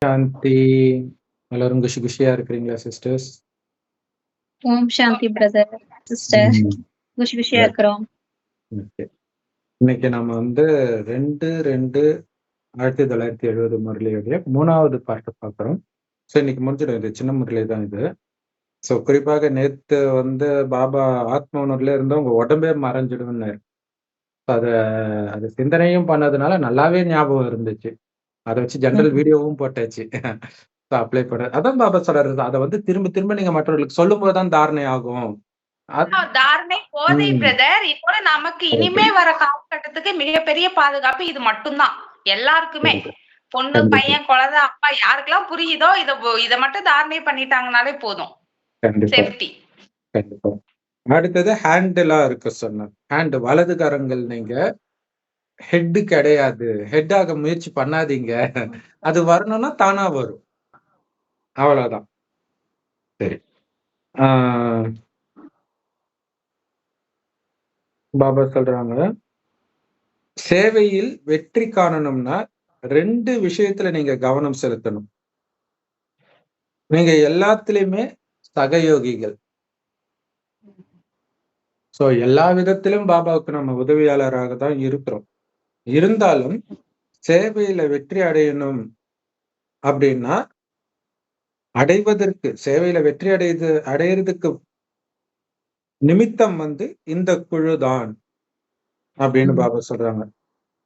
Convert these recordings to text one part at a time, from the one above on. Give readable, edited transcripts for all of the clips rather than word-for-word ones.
சாந்தி. எல்லாரும் குஷி குஷியா இருக்கிறீங்களா சிஸ்டர்ஸ்? ஓம் சாந்தி பிரதர், சிஸ்டர். குஷி குஷியா இருக்கிறோம். ஓகே. இன்னைக்கு நம்ம வந்து 2/2/1970 முரளியுடைய 3வது பார்ட் பார்க்குறோம். ஸோ இன்னைக்கு முடிஞ்சிடும். இது சின்ன முரளி தான் இது. ஸோ குறிப்பாக நேத்து வந்து பாபா ஆத்ம உணர்வுல இருந்து உங்க உடம்பே மறைஞ்சிடும்னாரு. அது சிந்தனையும் பண்ணதுனால நல்லாவே ஞாபகம் இருந்துச்சு. அதை வச்சு ஜெனரல் வீடியோவும் போட்டாச்சு. அப்ளை பண்றது. அதான் பாபா சொல்றாரு. அத வந்து திரும்ப திரும்ப நீங்க மற்றவர்களுக்கு சொல்லும்போது தான் தாரணை ஆகும். தாரணை போதை பிரதர். இதோட நமக்கு இனிமே வர காலகட்டத்துக்கு மிகப்பெரிய பாதுகாப்பு இது மட்டும்தான். எல்லாருக்குமே பொண்ணு, பையன், குழந்தை, அப்பா யாருக்கெல்லாம் புரியுதோ இத மட்டும் தாரணை பண்ணிட்டாங்கனாலே போதும். சேஃப்டி. கண்டிப்பா. அடுத்தது ஹேண்டலா இருக்கு சொன்னேன். ஹேண்ட் வலது கரங்கள் நீங்க ஹெட் கிடையாது. ஹெட் ஆக முயற்சி பண்ணாதீங்க. அது வரணும்னா தானா வரும். அவ்வளவுதான். சரி. பாபா சொல்றாங்க, சேவையில் வெற்றி காணணும்னா 2 விஷயத்துல நீங்க கவனம் செலுத்தணும். நீங்க எல்லாத்துலயுமே சகயோகிகள். சோ எல்லா விதத்திலும் பாபாவுக்கு நம்ம உதவியாளராக தான் இருக்கிறோம். இருந்தாலும் சேவையில வெற்றி அடையணும் அப்படின்னா சேவையில வெற்றி அடையறதுக்கு நிமித்தம் வந்து இந்த குழுதான் அப்படின்னு பாபா சொல்றாங்க.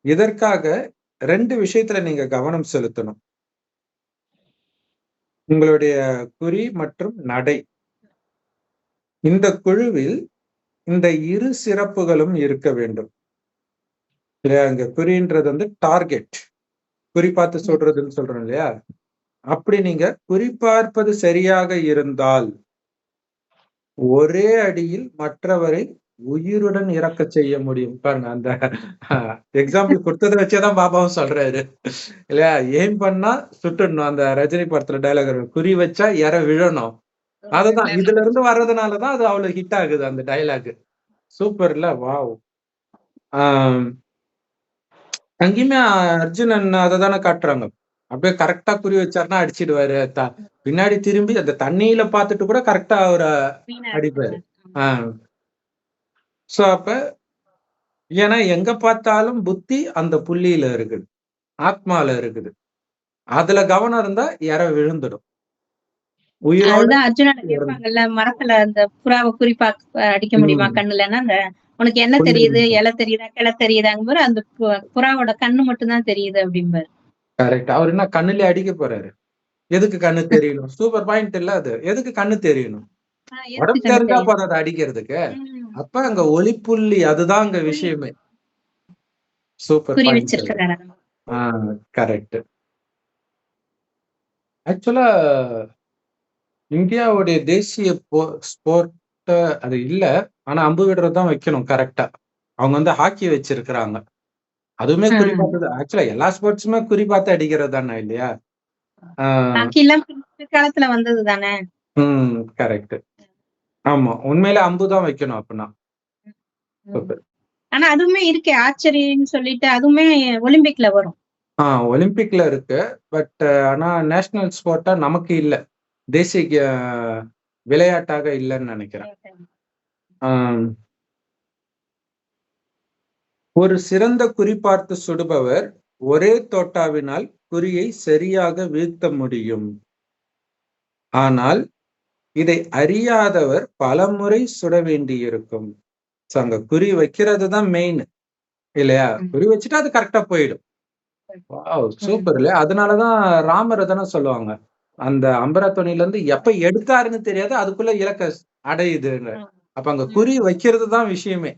இதற்காக 2 விஷயத்துல நீங்க கவனம் செலுத்தணும். உங்களுடைய குறி மற்றும் நடை. இந்த குழுவில் இந்த 2 சிறப்புகளும் இருக்க வேண்டும். இல்லையா? இங்க குறின்றது வந்து டார்கெட், குறிப்பார்த்து சொல்றதுன்னு சொல்றோம் இல்லையா? அப்படி நீங்க குறிப்பார்ப்பது சரியாக இருந்தால் ஒரே அடியில் மற்றவரை உயிருடன் இறக்க செய்ய முடியும். பாருங்க, அந்த எக்ஸாம்பிள் கொடுத்ததை வச்சேதான் பாபாவும் சொல்றாரு இல்லையா? ஏம் பண்ணா சுட்டுடணும். அந்த ரஜினி படத்துல டைலாக், குறி வச்சா இற விழணும். அதுதான் இதுல இருந்து வர்றதுனாலதான் அது அவ்வளவு ஹிட் ஆகுது அந்த டைலாக். சூப்பர்ல, வாவ். அங்கேயுமே அர்ஜுனன் அததானே காட்டுறாங்க. அப்படியே கரெக்டா குறி வச்சாருன்னா அடிச்சிடுவாரு. பின்னாடி திரும்பி அந்த தண்ணியில பார்த்துட்டு கூட கரெக்டா அவரை அடிப்பாரு. சோ அப்ப ஏன்னா எங்க பார்த்தாலும் புத்தி அந்த புள்ளியில இருக்குது, ஆத்மால இருக்குது. அதுல கவனம் இருந்தா விழுந்துடும். அதுதான் அர்ஜுனன் கேட்பாங்கல்ல, மரத்துல அந்த புறாவை குறிப்பா அடிக்க முடியுமா கண்ணுலன்னா, அந்த உனக்கு என்ன தெரியுது, இலை தெரியுதா, கிளை தெரியுதாங்க, அந்த புறாவோட கண்ணு மட்டும் தான் தெரியுது அப்படிம்பாரு. கரெக்ட். அவர் என்ன கண்ணுல அடிக்க போறாரு? எதுக்கு கண்ணு தெரியணும்? சூப்பர் பாயிண்ட் இல்ல அது. எதுக்கு கண்ணு தெரியணும்? உடம்பு தெரிஞ்சா போறது அடிக்கிறதுக்கு. அப்ப அங்க ஒளிப்புள்ளி, அதுதான் அங்க விஷயமே. Super point. கரெக்ட். ஆக்சுவலா இந்தியாவுடைய தேசிய ஸ்போர்ட் அது இல்ல. ஆனா அம்பு விடுறதுதான் வைக்கணும் கரெக்டா. அவங்க வந்து ஹாக்கி வச்சிருக்கிறாங்க. அதுவுமே குறிப்பாத்தது. ஆக்சுவலா எல்லா ஸ்போர்ட்ஸுமே குறிப்பாத்து அடிக்கிறது தானே இல்லையா? காலத்துல வந்தது தானே. கரெக்ட். ஆமா, உண்மையில அம்புதான் வைக்கணும் அப்படின்னா. ஆனா அதுவுமே இருக்கு, ஆச்சரியன்னு சொல்லிட்டு அதுவுமே ஒலிம்பிக்ல வரும். ஒலிம்பிக்ல இருக்கு. பட் ஆனா நேஷனல் ஸ்போர்ட்டா நமக்கு இல்ல, தேசிய விளையாட்டாக இல்லைன்னு நினைக்கிறேன். ஒரு சிறந்த குறிப்பார்த்து சுடுபவர் ஒரே தோட்டாவினால் குறியை சரியாக வீழ்த்த முடியும். ஆனால் இதை அறியாதவர் பலமுறை சுட வேண்டியிருக்கும். அங்க குறி வைக்கிறது தான் மெயின் இல்லையா? குறி வச்சுட்டா அது கரெக்டா போயிடும். சூப்பர் இல்லையா? அதனாலதான் ராமர் தானே சொல்லுவாங்க, அந்த அம்பரத்துணில இருந்து எப்ப எடுத்தாருன்னு தெரியாது, அதுக்குள்ள இலக்க அடையுதுன்னு. அப்ப அங்க குறி வைக்கிறது தான் விஷயமே.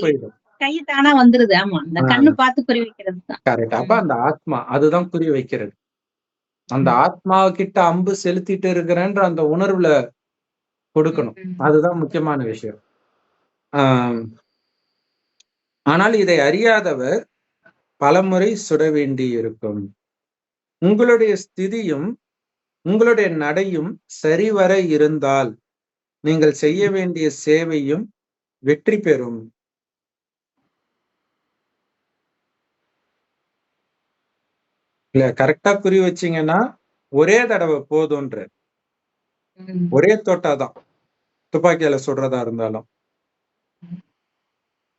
போயிடும். கை தானா வந்துருது. ஆமா, அந்த கண்ணு பார்த்து குறி வைக்கிறது தான். கரெக்ட். அப்ப அந்த ஆத்மா அதுதான் குறி வைக்கிறது. அந்த ஆத்மா கிட்ட அம்பு செலுத்திட்டு இருக்கிறேன்ற அந்த உணர்வுல கொடுக்கணும். அதுதான் முக்கியமான விஷயம். ஆனால் இதை அறியாதவர் பலமுறை சுட வேண்டி இருக்கும். உங்களுடைய ஸ்திதியும் உங்களுடைய நடையும் சரிவர இருந்தால் நீங்கள் செய்ய வேண்டிய சேவையும் வெற்றி பெறும். இல்ல கரெக்டா குறி வச்சீங்கன்னா ஒரே தடவை போதும்ன்ற, ஒரே தோட்டாதான் துப்பாக்கியால சுடுறதா இருந்தாலும்.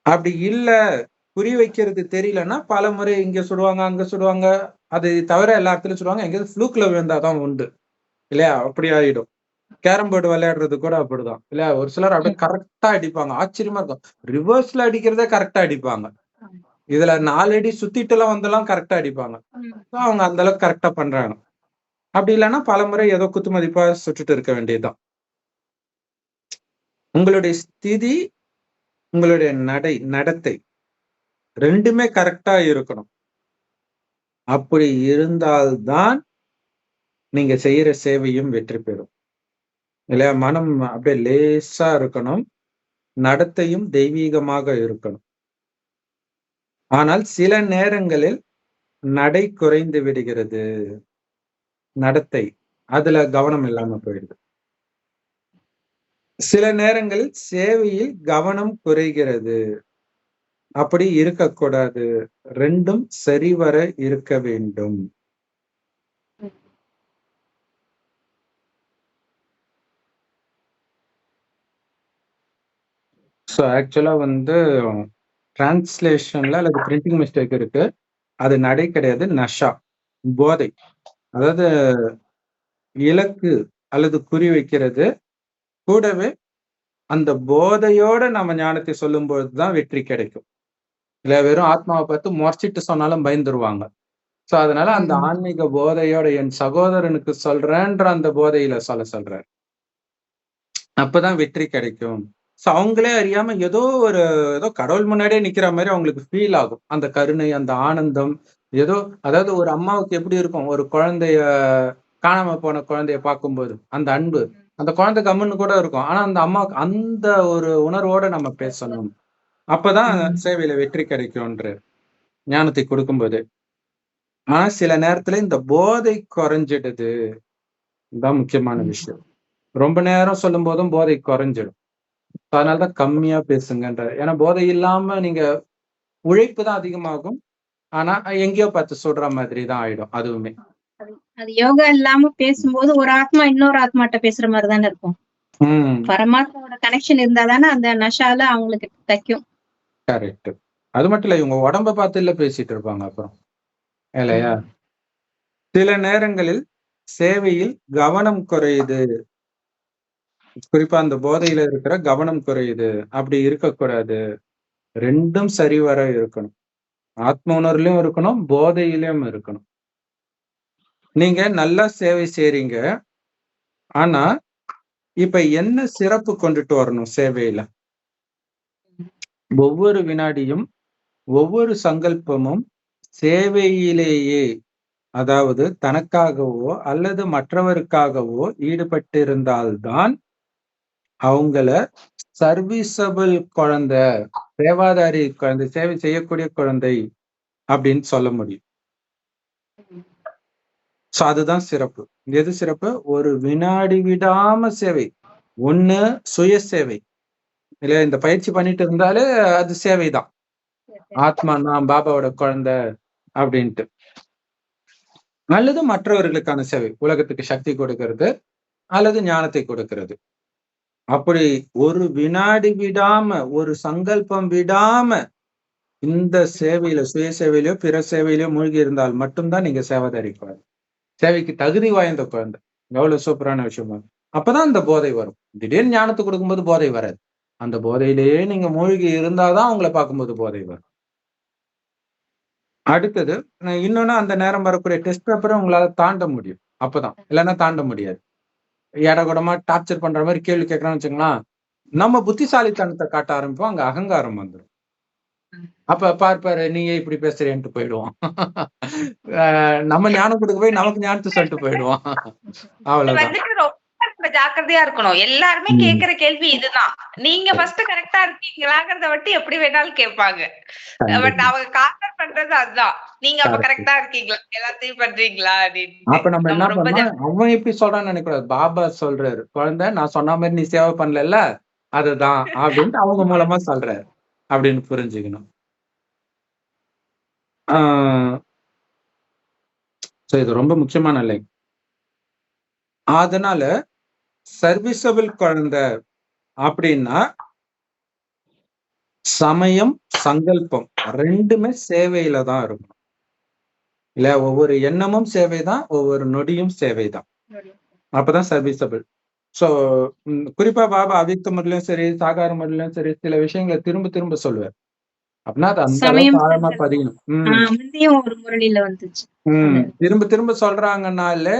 அப்படி இல்ல குறி வைக்கிறது தெரியலன்னா பல முறை இங்க சுடுவாங்க, அங்க சுடுவாங்க. அது தவிர எல்லா இடத்துலயும் சுடுவாங்க. எங்கேயாவது ஃப்ளூக்ல விழுந்தாதான் உண்டு இல்லையா? அப்படி ஆயிடும். கேரம் போர்டு விளையாடுறது கூட அப்படிதான் இல்லையா? ஒரு சிலர் அப்படியே கரெக்டா அடிப்பாங்க. ஆச்சரியமா இருக்கும். ரிவர்ஸ்ல அடிக்கிறதே கரெக்டா அடிப்பாங்க. இதுல 4 அடி சுத்திட்டு எல்லாம் வந்தெல்லாம் கரெக்டா அடிப்பாங்க. அவங்க அந்த அளவுக்கு கரெக்டா பண்றாங்க. அப்படி இல்லைன்னா பல முறை ஏதோ குத்து மதிப்பா சுட்டுட்டு இருக்க வேண்டியதுதான். உங்களுடைய ஸ்திதி, உங்களுடைய நடத்தை 2மே கரெக்டா இருக்கணும். அப்படி இருந்தால்தான் நீங்க செய்யற சேவையும் வெற்றி பெறும் இல்லையா? மனம் அப்படியே லேசா இருக்கணும், நடத்தையும் தெய்வீகமாக இருக்கணும். ஆனால் சில நேரங்களில் நடை குறைந்து விடுகிறது, நடத்தை அதுல கவனம் இல்லாம போயிடுது. சில நேரங்களில் சேவையில் கவனம் குறைகிறது. அப்படி இருக்கக்கூடாது. 2ம் சரிவர இருக்க வேண்டும். ஸோ ஆக்சுவலா டிரான்ஸ்லேஷன்ல அல்லது பிரிண்டிங் மிஸ்டேக் இருக்கு. அது நடை கிடையாது, நஷா, போதை. அதாவது இலக்கு அல்லது குறி வைக்கிறது கூடவே அந்த போதையோட நம்ம ஞானத்தை சொல்லும்போது தான் வெற்றி கிடைக்கும். இல்ல வெறும் ஆத்மாவை பார்த்து முறைச்சிட்டு சொன்னாலும் பயந்துருவாங்க. சோ அதனால அந்த ஆன்மீக போதையோட என் சகோதரனுக்கு சொல்றேன்ற அந்த போதையில சொல்றாரு. அப்பதான் வெற்றி கிடைக்கும். சோ அவங்களே அறியாம ஏதோ கடவுள் முன்னாடியே நிக்கிற மாதிரி அவங்களுக்கு ஃபீல் ஆகும். அந்த கருணை, அந்த ஆனந்தம் ஏதோ, அதாவது ஒரு அம்மாவுக்கு எப்படி இருக்கும் ஒரு குழந்தைய, காணாம போன குழந்தைய பார்க்கும்போது அந்த அன்பு, அந்த குழந்தை கம்முன்னு கூட இருக்கும். ஆனா அந்த அம்மாவுக்கு அந்த ஒரு உணர்வோட நம்ம பேசணும். அப்பதான் சேவையில வெற்றி கிடைக்கும்ன்ற ஞானத்தை கொடுக்கும்போது. ஆனா சில நேரத்துல இந்த போதை குறைஞ்சிடுது. இதுதான் முக்கியமான விஷயம். ரொம்ப நேரம் சொல்லும் போதும் போதை குறைஞ்சிடும். அதனாலதான் கம்மியா பேசுங்கன்ற. ஏன்னா போதை இல்லாம நீங்க உழைப்பு தான் அதிகமாகும். ஆனா எங்கேயோ பார்த்து சொல்ற மாதிரி தான் ஆயிடும் அதுவுமே. அது யோகா இல்லாம பேசும்போது ஒரு ஆத்மா இன்னொரு ஆத்மாட்ட பேசுற மாதிரி தானே இருக்கும். பரமாத்மாவோட கனெக்ஷன் இருந்தா தானே அந்த நஷால அவங்களுக்கு தைக்கும். கரெக்ட். அது மட்டும் இல்ல, இவங்க உடம்ப பார்த்து இல்ல பேசிட்டு இருப்பாங்க அப்புறம் இல்லையா? சில நேரங்களில் சேவையில் கவனம் குறையுது. குறிப்பா அந்த போதையில இருக்கிற கவனம் குறையுது. அப்படி இருக்கக்கூடாது. 2ம் சரிவர இருக்கணும். ஆத்ம உணர்வுலயும் இருக்கணும், போதையிலும் இருக்கணும். நீங்க நல்லா சேவை செய்றீங்க. ஆனா இப்ப என்ன சிறப்பு கொண்டுட்டு வரணும் சேவையில? ஒவ்வொரு வினாடியும், ஒவ்வொரு சங்கல்பமும் சேவையிலேயே, அதாவது தனக்காகவோ அல்லது மற்றவருக்காகவோ ஈடுபட்டிருந்தால்தான் அவங்கள சர்வீசபிள் குழந்தை, சேவாதாரி குழந்தை, சேவை செய்யக்கூடிய குழந்தை அப்படின்னு சொல்ல முடியும். சோ அதுதான் சிறப்பு. எது சிறப்பு? ஒரு வினாடி விடாம சேவை. ஒண்ணு சுய சேவை இல்ல, இந்த பயிற்சி பண்ணிட்டு இருந்தாலே அது சேவைதான். ஆத்மா நான் பாபாவோட குழந்தை அப்படின்ட்டு. அல்லது மற்றவர்களுக்கான சேவை, உலகத்துக்கு சக்தி கொடுக்கிறது அல்லது ஞானத்தை கொடுக்கிறது. அப்படி ஒரு வினாடி விடாம, ஒரு சங்கல்பம் விடாம இந்த சேவையில, சுய சேவையிலயோ பிற சேவையிலயோ மூழ்கி இருந்தால் மட்டும்தான் நீங்க சேவாதாரி குழந்தை, சேவைக்கு தகுதி வாய்ந்த குழந்தை. எவ்வளவு சூப்பரான விஷயமா. அப்பதான் அந்த போதை வரும். திடீர்னு ஞானத்தை கொடுக்கும்போது போதை வராது. அந்த போதையிலேயே நீங்க மூழ்கி இருந்தாதான் அவங்கள பார்க்கும்போது போதை வரும். அடுத்தது இன்னொன்னு, அந்த நேரம் வரக்கூடிய டெஸ்ட் பேப்பரை உங்களால தாண்ட முடியும். அப்பதான், இல்லைன்னா தாண்ட முடியாது. ஏடகூடமா டார்ச்சர் பண்ற மாதிரி கேள்வி கேட்கறான்னு வச்சுங்களா, நம்ம புத்திசாலித்தனத்தை காட்ட ஆரம்பிப்போம். அங்க அகங்காரம் வந்துடும். அப்ப பார்ப்பாரு, நீங்க இப்படி பேசுறேன்ட்டு போயிடுவோம். நம்ம ஞானம் கொடுக்க போய் நமக்கு ஞானத்தை சொல்லிட்டு போயிடுவோம். அவ்வளவுதான். ஜாக்கிரதையா இருக்கணும். எல்லாருமே கேக்குற கேள்வி இதுதான். நீங்க ஃபர்ஸ்ட் கரெக்டா இருக்கீங்களாங்கறத விட்டு எப்படி வேணாலும் கேட்பாங்க. பட் அவங்க கான்செப்ட் பண்றது அதுதான். நீங்க அப்ப கரெக்டா இருக்கீங்களா, எல்லாத்தையும் பண்றீங்களா அப்படின்னு. அப்ப நம்ம என்ன பண்ணோம், அவன் எப்படி சொல்றான்னு நினைக்கூடாது. பாபா சொல்றாரு, குழந்தை நான் சொன்ன மாதிரி நீ சேவை பண்ணல, அதுதான் அப்படின்ட்டு அவங்க மூலமா சொல்றாரு அப்படின்னு புரிஞ்சுக்கணும். சோ இது ரொம்ப முக்கியமான லைன். அதனால சர்வீசபிள் குழந்தை அப்படின்னா சமயம், சங்கல்பம் ரெண்டுமே சேவையில தான் இருக்கும். இல்ல ஒவ்வொரு எண்ணமும் சேவைதான், ஒவ்வொரு நொடியும் சேவைதான். அப்பதான் சர்வீசபிள். சோ குறிப்பா பாபா அவ்யக்த முறையிலும் சரி, சாகார முறையிலும் சரி சில விஷயங்களை திரும்ப திரும்ப சொல்லுவார். அப்படின்னா அது அந்த அளவுக்கு சமயம் ஆழமா சங்கல்பம். பதியணும். முந்தையும் ஒரு முரளியில வந்துச்சு. திரும்ப திரும்ப சொல்றாங்கன்னாலே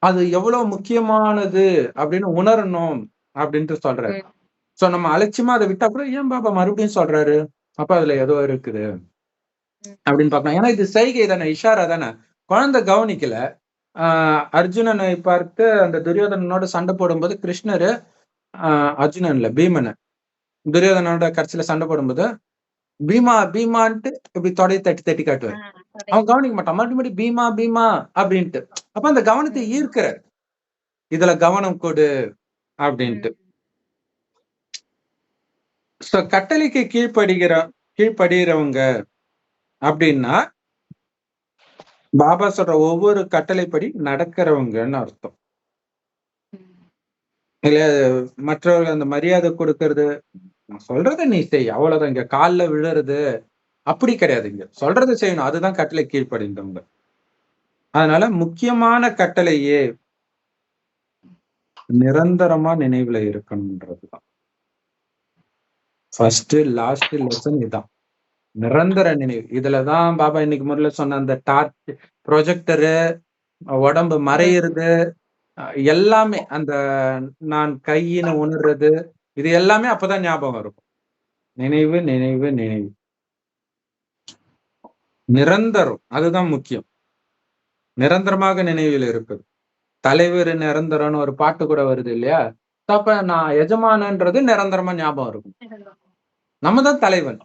அது எவ்வளவு முக்கியமானது அப்படின்னு உணரணும் அப்படின்ட்டு சொல்றாரு. சோ நம்ம அலட்சியமா அதை விட்டா கூட ஏன் பாபா மறுபடியும் சொல்றாரு, அப்ப அதுல ஏதோ இருக்குது அப்படின்னு பார்க்கலாம். ஏன்னா இது செய்கை தானே, இஷாரா தானே, குழந்தை கவனிக்கல. அர்ஜுனனை பார்த்து அந்த துரியோதனனோட சண்டை போடும்போது கிருஷ்ணரு அர்ஜுனன் இல்ல பீமனை துரியோதனோட கடைசியில சண்டை போடும்போது பீமா பீமான்ட்டு இப்படி தொடையை தட்டி தட்டி காட்டுவார். அவன் கவனிக்க மாட்டான், மறுபடியும் பீமா பீமா அப்படின்ட்டு. அப்ப அந்த கவனத்தை ஈர்க்கிறார், இதுல கவனம் கொடு அப்படின்ட்டு. சோ கட்டளைக்கு கீழ்ப்படுகிறவங்க அப்படின்னா பாபா சொல்ற ஒவ்வொரு கட்டளைப்படி நடக்கிறவங்கன்னு அர்த்தம். இல்ல மற்றவர்கள் அந்த மரியாதை கொடுக்கறது, நான் சொல்றதை நீ செய் அவ்வளவுதான், இங்க கால்ல விழுறது அப்படி கிடையாது, இங்க சொல்றதை செய்யணும், அதுதான் கட்டளை கீழ்ப்படிந்தவங்க. அதனால முக்கியமான கட்டளையே நிரந்தரமா நினைவுல இருக்கணும்ன்றதுதான். ஃபர்ஸ்ட் லாஸ்ட் லெசன் இதுதான், நிரந்தர நினைவு. இதுலதான் பாபா இன்னைக்கு முதல்ல சொன்ன அந்த டார்ச் ப்ரொஜெக்டரு, உடம்பு மறையிறது எல்லாமே, அந்த நான் கையின்னு உணர்றது, இது எல்லாமே அப்பதான் ஞாபகம் இருக்கும். நினைவு நினைவு நினைவு நிரந்தரம், அதுதான் முக்கியம். நிரந்தரமாக நினைவில் இருக்குது. தலைவர் நிரந்தரம்னு ஒரு பாட்டு கூட வருது இல்லையா? அப்ப நான் எஜமானன்றது நிரந்தரமா ஞாபகம் இருக்கும். நம்ம தான் தலைவன்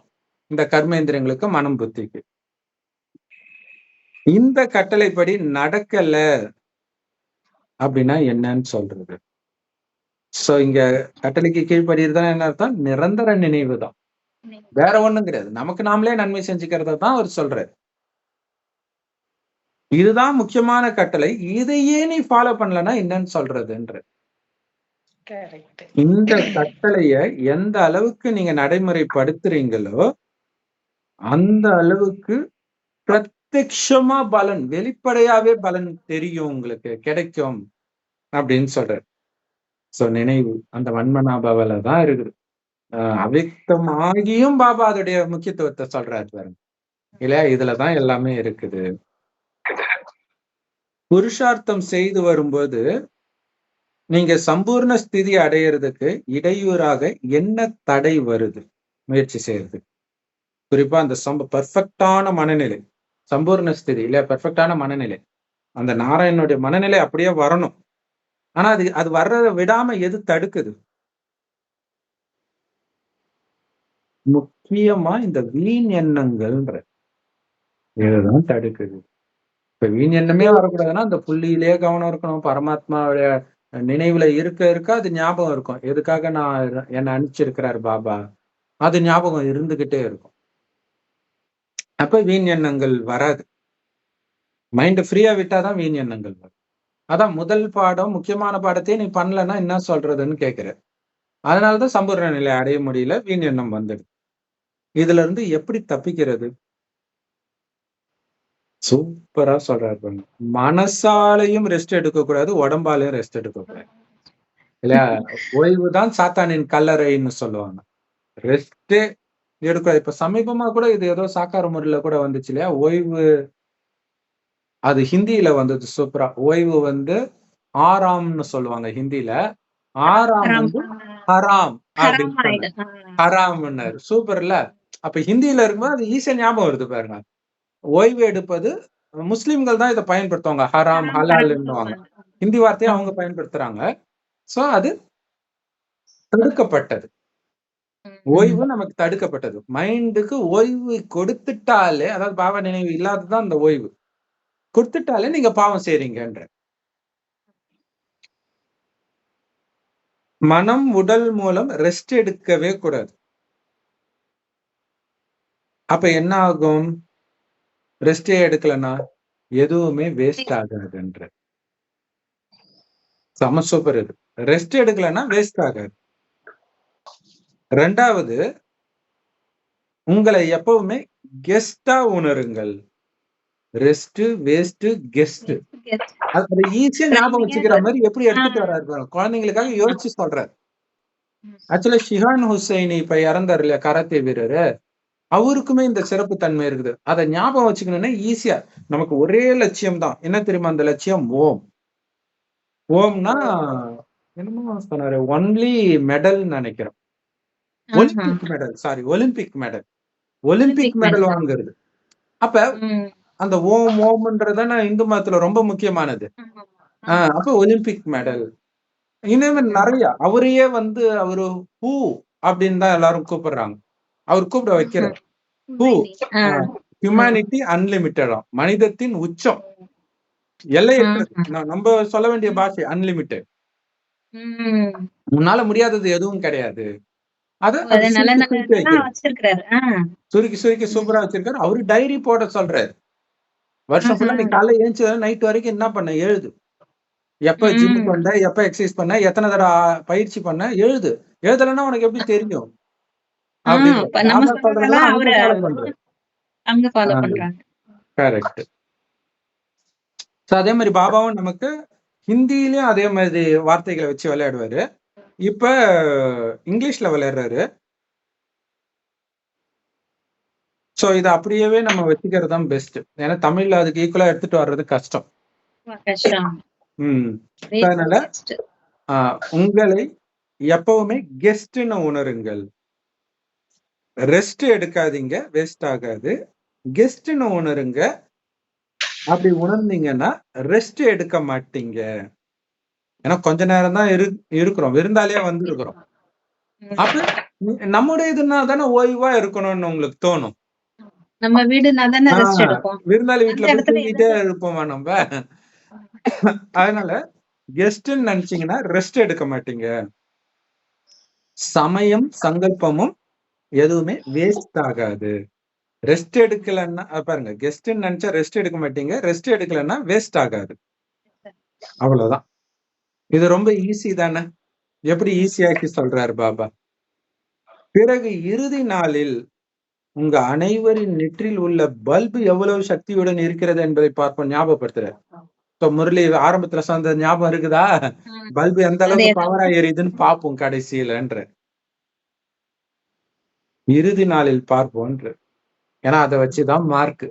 இந்த கர்மேந்திரங்களுக்கு, மனம் புத்திக்கு. இந்த கட்டளைப்படி நடக்கல அப்படின்னா என்னன்னு சொல்றது? சோ இங்க கட்டளைக்கு கீழ்ப்படிதான் என்ன அர்த்தம்? நிரந்தர நினைவு தான், வேற ஒண்ணும் கிடையாது. நமக்கு நாமளே நன்மை செஞ்சுக்கிறத தான் அவர் சொல்றாரு. இதுதான் முக்கியமான கட்டளை, இதையே நீ ஃபாலோ பண்ணலன்னா என்னன்னு சொல்றதுன்ற. இந்த கட்டளைய எந்த அளவுக்கு நீங்க நடைமுறைப்படுத்துறீங்களோ அந்த அளவுக்கு பிரத்யக்ஷமா பலன், வெளிப்படையாவே பலன் தெரியும், உங்களுக்கு கிடைக்கும் அப்படின்னு சொல்றாரு. சோ நினைவு அந்த வன்மனாபாவில தான் இருக்குது. அவ்யக்தமாகியும் பாபா அதோடைய முக்கியத்துவத்தை சொல்றாரு பாருங்க இல்லையா? இதுலதான் எல்லாமே இருக்குது. புருஷார்த்தம் செய்து வரும்போது நீங்க சம்பூர்ண ஸ்திதி அடையிறதுக்கு இடையூறாக என்ன தடை வருது முயற்சி செய்யறது? குறிப்பா அந்த பர்ஃபெக்டான மனநிலை, சம்பூர்ண ஸ்திதி இல்ல, பர்ஃபெக்டான மனநிலை, அந்த நாராயணனுடைய மனநிலை அப்படியே வரணும். ஆனா அது வர்றதை விடாம எது தடுக்குது? முக்கியமா இந்த வீண் எண்ணங்கள்ன்ற இதுதான் தடுக்குது. இப்ப வீண் எண்ணமே வரக்கூடாதுன்னா அந்த புள்ளியிலேயே கவனம் இருக்கணும். பரமாத்மாவுடைய நினைவுல இருக்க அது ஞாபகம் இருக்கும். எதுக்காக நான் என்ன அனுப்பிச்சிருக்கிறார் பாபா, அது ஞாபகம் இருந்துகிட்டே இருக்கும். அப்ப வீண் எண்ணங்கள் வராது. மைண்ட் ஃப்ரீயா விட்டாதான் வீண் எண்ணங்கள் வரும். அதான் முதல் பாடம், முக்கியமான பாடத்தையே நீ பண்ணலன்னா என்ன சொல்றதுன்னு கேட்கிற. அதனாலதான் சம்பூர்ண நிலை அடைய முடியல, வீண் எண்ணம் வந்துடுது. இதுல இருந்து எப்படி தப்பிக்கிறது? சூப்பரா சொல்றாரு. மனசாலையும் ரெஸ்ட் எடுக்க கூடாது, உடம்பாலையும் ரெஸ்ட் எடுக்க கூடாது இல்லையா? ஓய்வுதான் சாத்தானின் கல்லறைன்னு சொல்லுவாங்க. ரெஸ்டே எடுக்கூடாது. இப்ப சமீபமா கூட இது ஏதோ சாக்கார முறையில கூட வந்துச்சு இல்லையா? ஓய்வு, அது ஹிந்தியில வந்தது சூப்பரா. ஓய்வு ஆறாம்னு சொல்லுவாங்க ஹிந்தியில. ஆறாம் ஹராம் அப்படின்னு ஹராம்னாரு. சூப்பர் இல்ல? அப்ப ஹிந்தியில இருக்கும்போது அது ஈஸியா ஞாபகம் வருது பாருங்க. ஓய்வு எடுப்பது முஸ்லிம்கள் தான் இதை பயன்படுத்துவாங்க, ஹராம் ஹலால்ன்னுவாங்க. ஹிந்தி வார்த்தையை அவங்க பயன்படுத்துறாங்க. சோ அது தடுக்கப்பட்டது. ஓய்வு நமக்கு தடுக்கப்பட்டது. மைண்டுக்கு ஓய்வு கொடுத்துட்டாலே, அதாவது பாவ நினைவு இல்லாததான் அந்த ஓய்வு கொடுத்துட்டாலே நீங்க பாவம் செய்றீங்கன்ற. மனம் உடல் மூலம் ரெஸ்ட் எடுக்கவே கூடாது. அப்ப என்ன ஆகும்? ரெஸ்டே எடுக்கலன்னா எதுவுமே வேஸ்ட் ஆகாதுன்ற. செம சூப்பர் இது. ரெஸ்ட் எடுக்கலன்னா வேஸ்ட் ஆகாது. 2வது, உங்களை எப்பவுமே கெஸ்டா உணருங்கள். Rest, waste, guest. அது ஈஸியா ஞாபகம் வச்சுக்கிற மாதிரி எப்படி எடுத்துட்டு வர்றாரு பாருங்க. குழந்தைங்களுக்காக யோசிச்சு சொல்றாரு. ஆக்சுவலா ஷிஹான் ஹுசைனி இப்ப இறந்தாரு இல்லையா கராத்தே வீரரு, அவருக்குமே இந்த சிறப்பு தன்மை இருக்குது. அதை ஞாபகம் வச்சுக்கணும்னா ஈஸியா நமக்கு ஒரே லட்சியம் தான். என்ன தெரியுமா அந்த லட்சியம்? ஓம். ஓம்னா என்னமோ சொன்னாரு, ஒன்லி மெடல்னு நினைக்கிறேன். Olympic medal, sorry Olympic medal. Olympic medal வாங்குறது. அப்ப அந்த ஓம் ஓம்ன்றதான இந்து மதத்துல ரொம்ப முக்கியமானது. அப்ப ஒலிம்பிக் மெடல். இனிமே நிறைய அவரையே வந்து அவரு ஹூ அப்படின்னு தான் எல்லாரும் கூப்பிடுறாங்க. அவர் கூப்பிட வைக்கிறார். ஹூ, ஹியூமனிட்டி அன்லிமிட்டடா, மனிதத்தின் உச்சம், எல்லையற்றது. நம்ம சொல்ல வேண்டிய பாஷை அன்லிமிட்டட். முன்னால முடியாதது எதுவும் கிடையாது. அத சுருக்கி சுருக்கி சூப்பரா வச்சிருக்காரு. அவரு டைரி போட சொல்றாரு. வருஷம் ஃபுல்லா நீ காலைல ஏஞ்சி நைட் வரைக்கும் என்ன பண்ண எழுது. எப்ப ஜிம்முக்கு வந்த, எப்ப எக்ஸசைஸ் பண்ண, எத்தனை தடவை பயிற்சி பண்ண எழுது. எழுதலைன்னா உனக்கு எப்படி தெரியும்? கரெக்ட். அதே மாதிரி பாபாவும் நமக்கு ஹிந்திலயும் அதே மாதிரி வார்த்தைகளை வச்சு விளையாடுவாரு. இப்ப இங்கிலீஷ்ல விளையாடுறாரு. சோ இத அப்படியே நம்ம வச்சுக்கிறது தான் பெஸ்ட். ஏன்னா தமிழ்ல அதுக்கு ஈக்குவலா எடுத்துட்டு வர்றது கஷ்டம். அதனால உங்களை எப்பவுமே கெஸ்ட்னு உணருங்கள். ரெஸ்ட் எடுக்காதீங்க, வேஸ்ட் ஆகாது. கெஸ்ட்னு உணருங்க. அப்படி உணர்ந்தீங்கன்னா ரெஸ்ட் எடுக்க மாட்டீங்க. ஏன்னா கொஞ்ச நேரம் தான் இருக்கிறோம், விருந்தாலே வந்து இருக்கிறோம். அப்ப நம்முடைய இதுனா தானே ஓய்வா இருக்கணும்னு உங்களுக்கு தோணும். நம்ம வீடுனா தானே ரெஸ்ட் எடுப்போம். விருந்தாளி வீட்டுல போய் தூங்கிட்டே இருப்போமா நம்ம? அதனால கெஸ்ட்ன்னு நினைச்சீங்கன்னா ரெஸ்ட் எடுக்க மாட்டீங்க. சமயம் சங்கல்பமும் எதுவுமே வேஸ்ட் ஆகாது. ரெஸ்ட் எடுக்கலன்னா பாருங்க, கெஸ்ட்ன்னு நினைச்சா ரெஸ்ட் எடுக்க மாட்டீங்க, ரெஸ்ட் எடுக்கலன்னா வேஸ்ட் ஆகாது. அவ்வளவுதான். இது ரொம்ப ஈஸி தானே? எப்படி ஈஸியாக்கி சொல்றாரு பாபா. பிறகு இறுதி நாளில் உங்க அனைவரின் நெற்றில் உள்ள பல்பு எவ்வளவு சக்தியுடன் இருக்கிறது என்பதை பார்ப்போம். ஞாபகப்படுத்துறாரு. இப்ப முரளி ஆரம்பத்துல சொந்த ஞாபகம் இருக்குதா? பல்பு எந்த அளவுக்கு பவரா எரியுதுன்னு பார்ப்போம் கடைசியிலன்ற. இறுதி நாளில் பார்ப்போன்ற. ஏன்னா அதை வச்சுதான் மார்க்.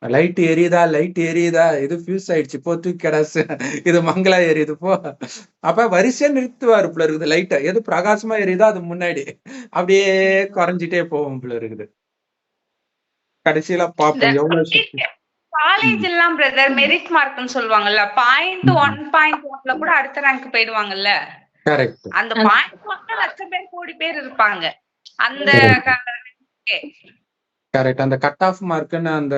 லைட் எரியுதா, லைட் எரியுதா, இது ஃபியூஸ் ஆயிடுச்சு போ தூக்கி கடாசு, இது மங்களா எரியுது போ. அப்ப வரிசையா நிறுத்துவாரு போல இருக்குது. லைட்டை எது பிரகாசமா எரியுதோ அது முன்னாடி அப்படியே குறைஞ்சிட்டே போகும் போல இருக்குது. கடைசியில பாப்போம் எவ்வளவு. காலேஜ் எல்லாம் பிரதர் மெரிட் மார்க்னு சொல்லுவாங்கல்ல, 0.1.1ல கூட அடுத்த ரேங்க் போயிடுவாங்கல்ல. கரெக்ட். அந்த 0.1 லட்சம் பேர் கோடி பேர் இருப்பாங்க. அந்த கரெக்ட். அந்த கட் ஆஃப் மார்க்னு அந்த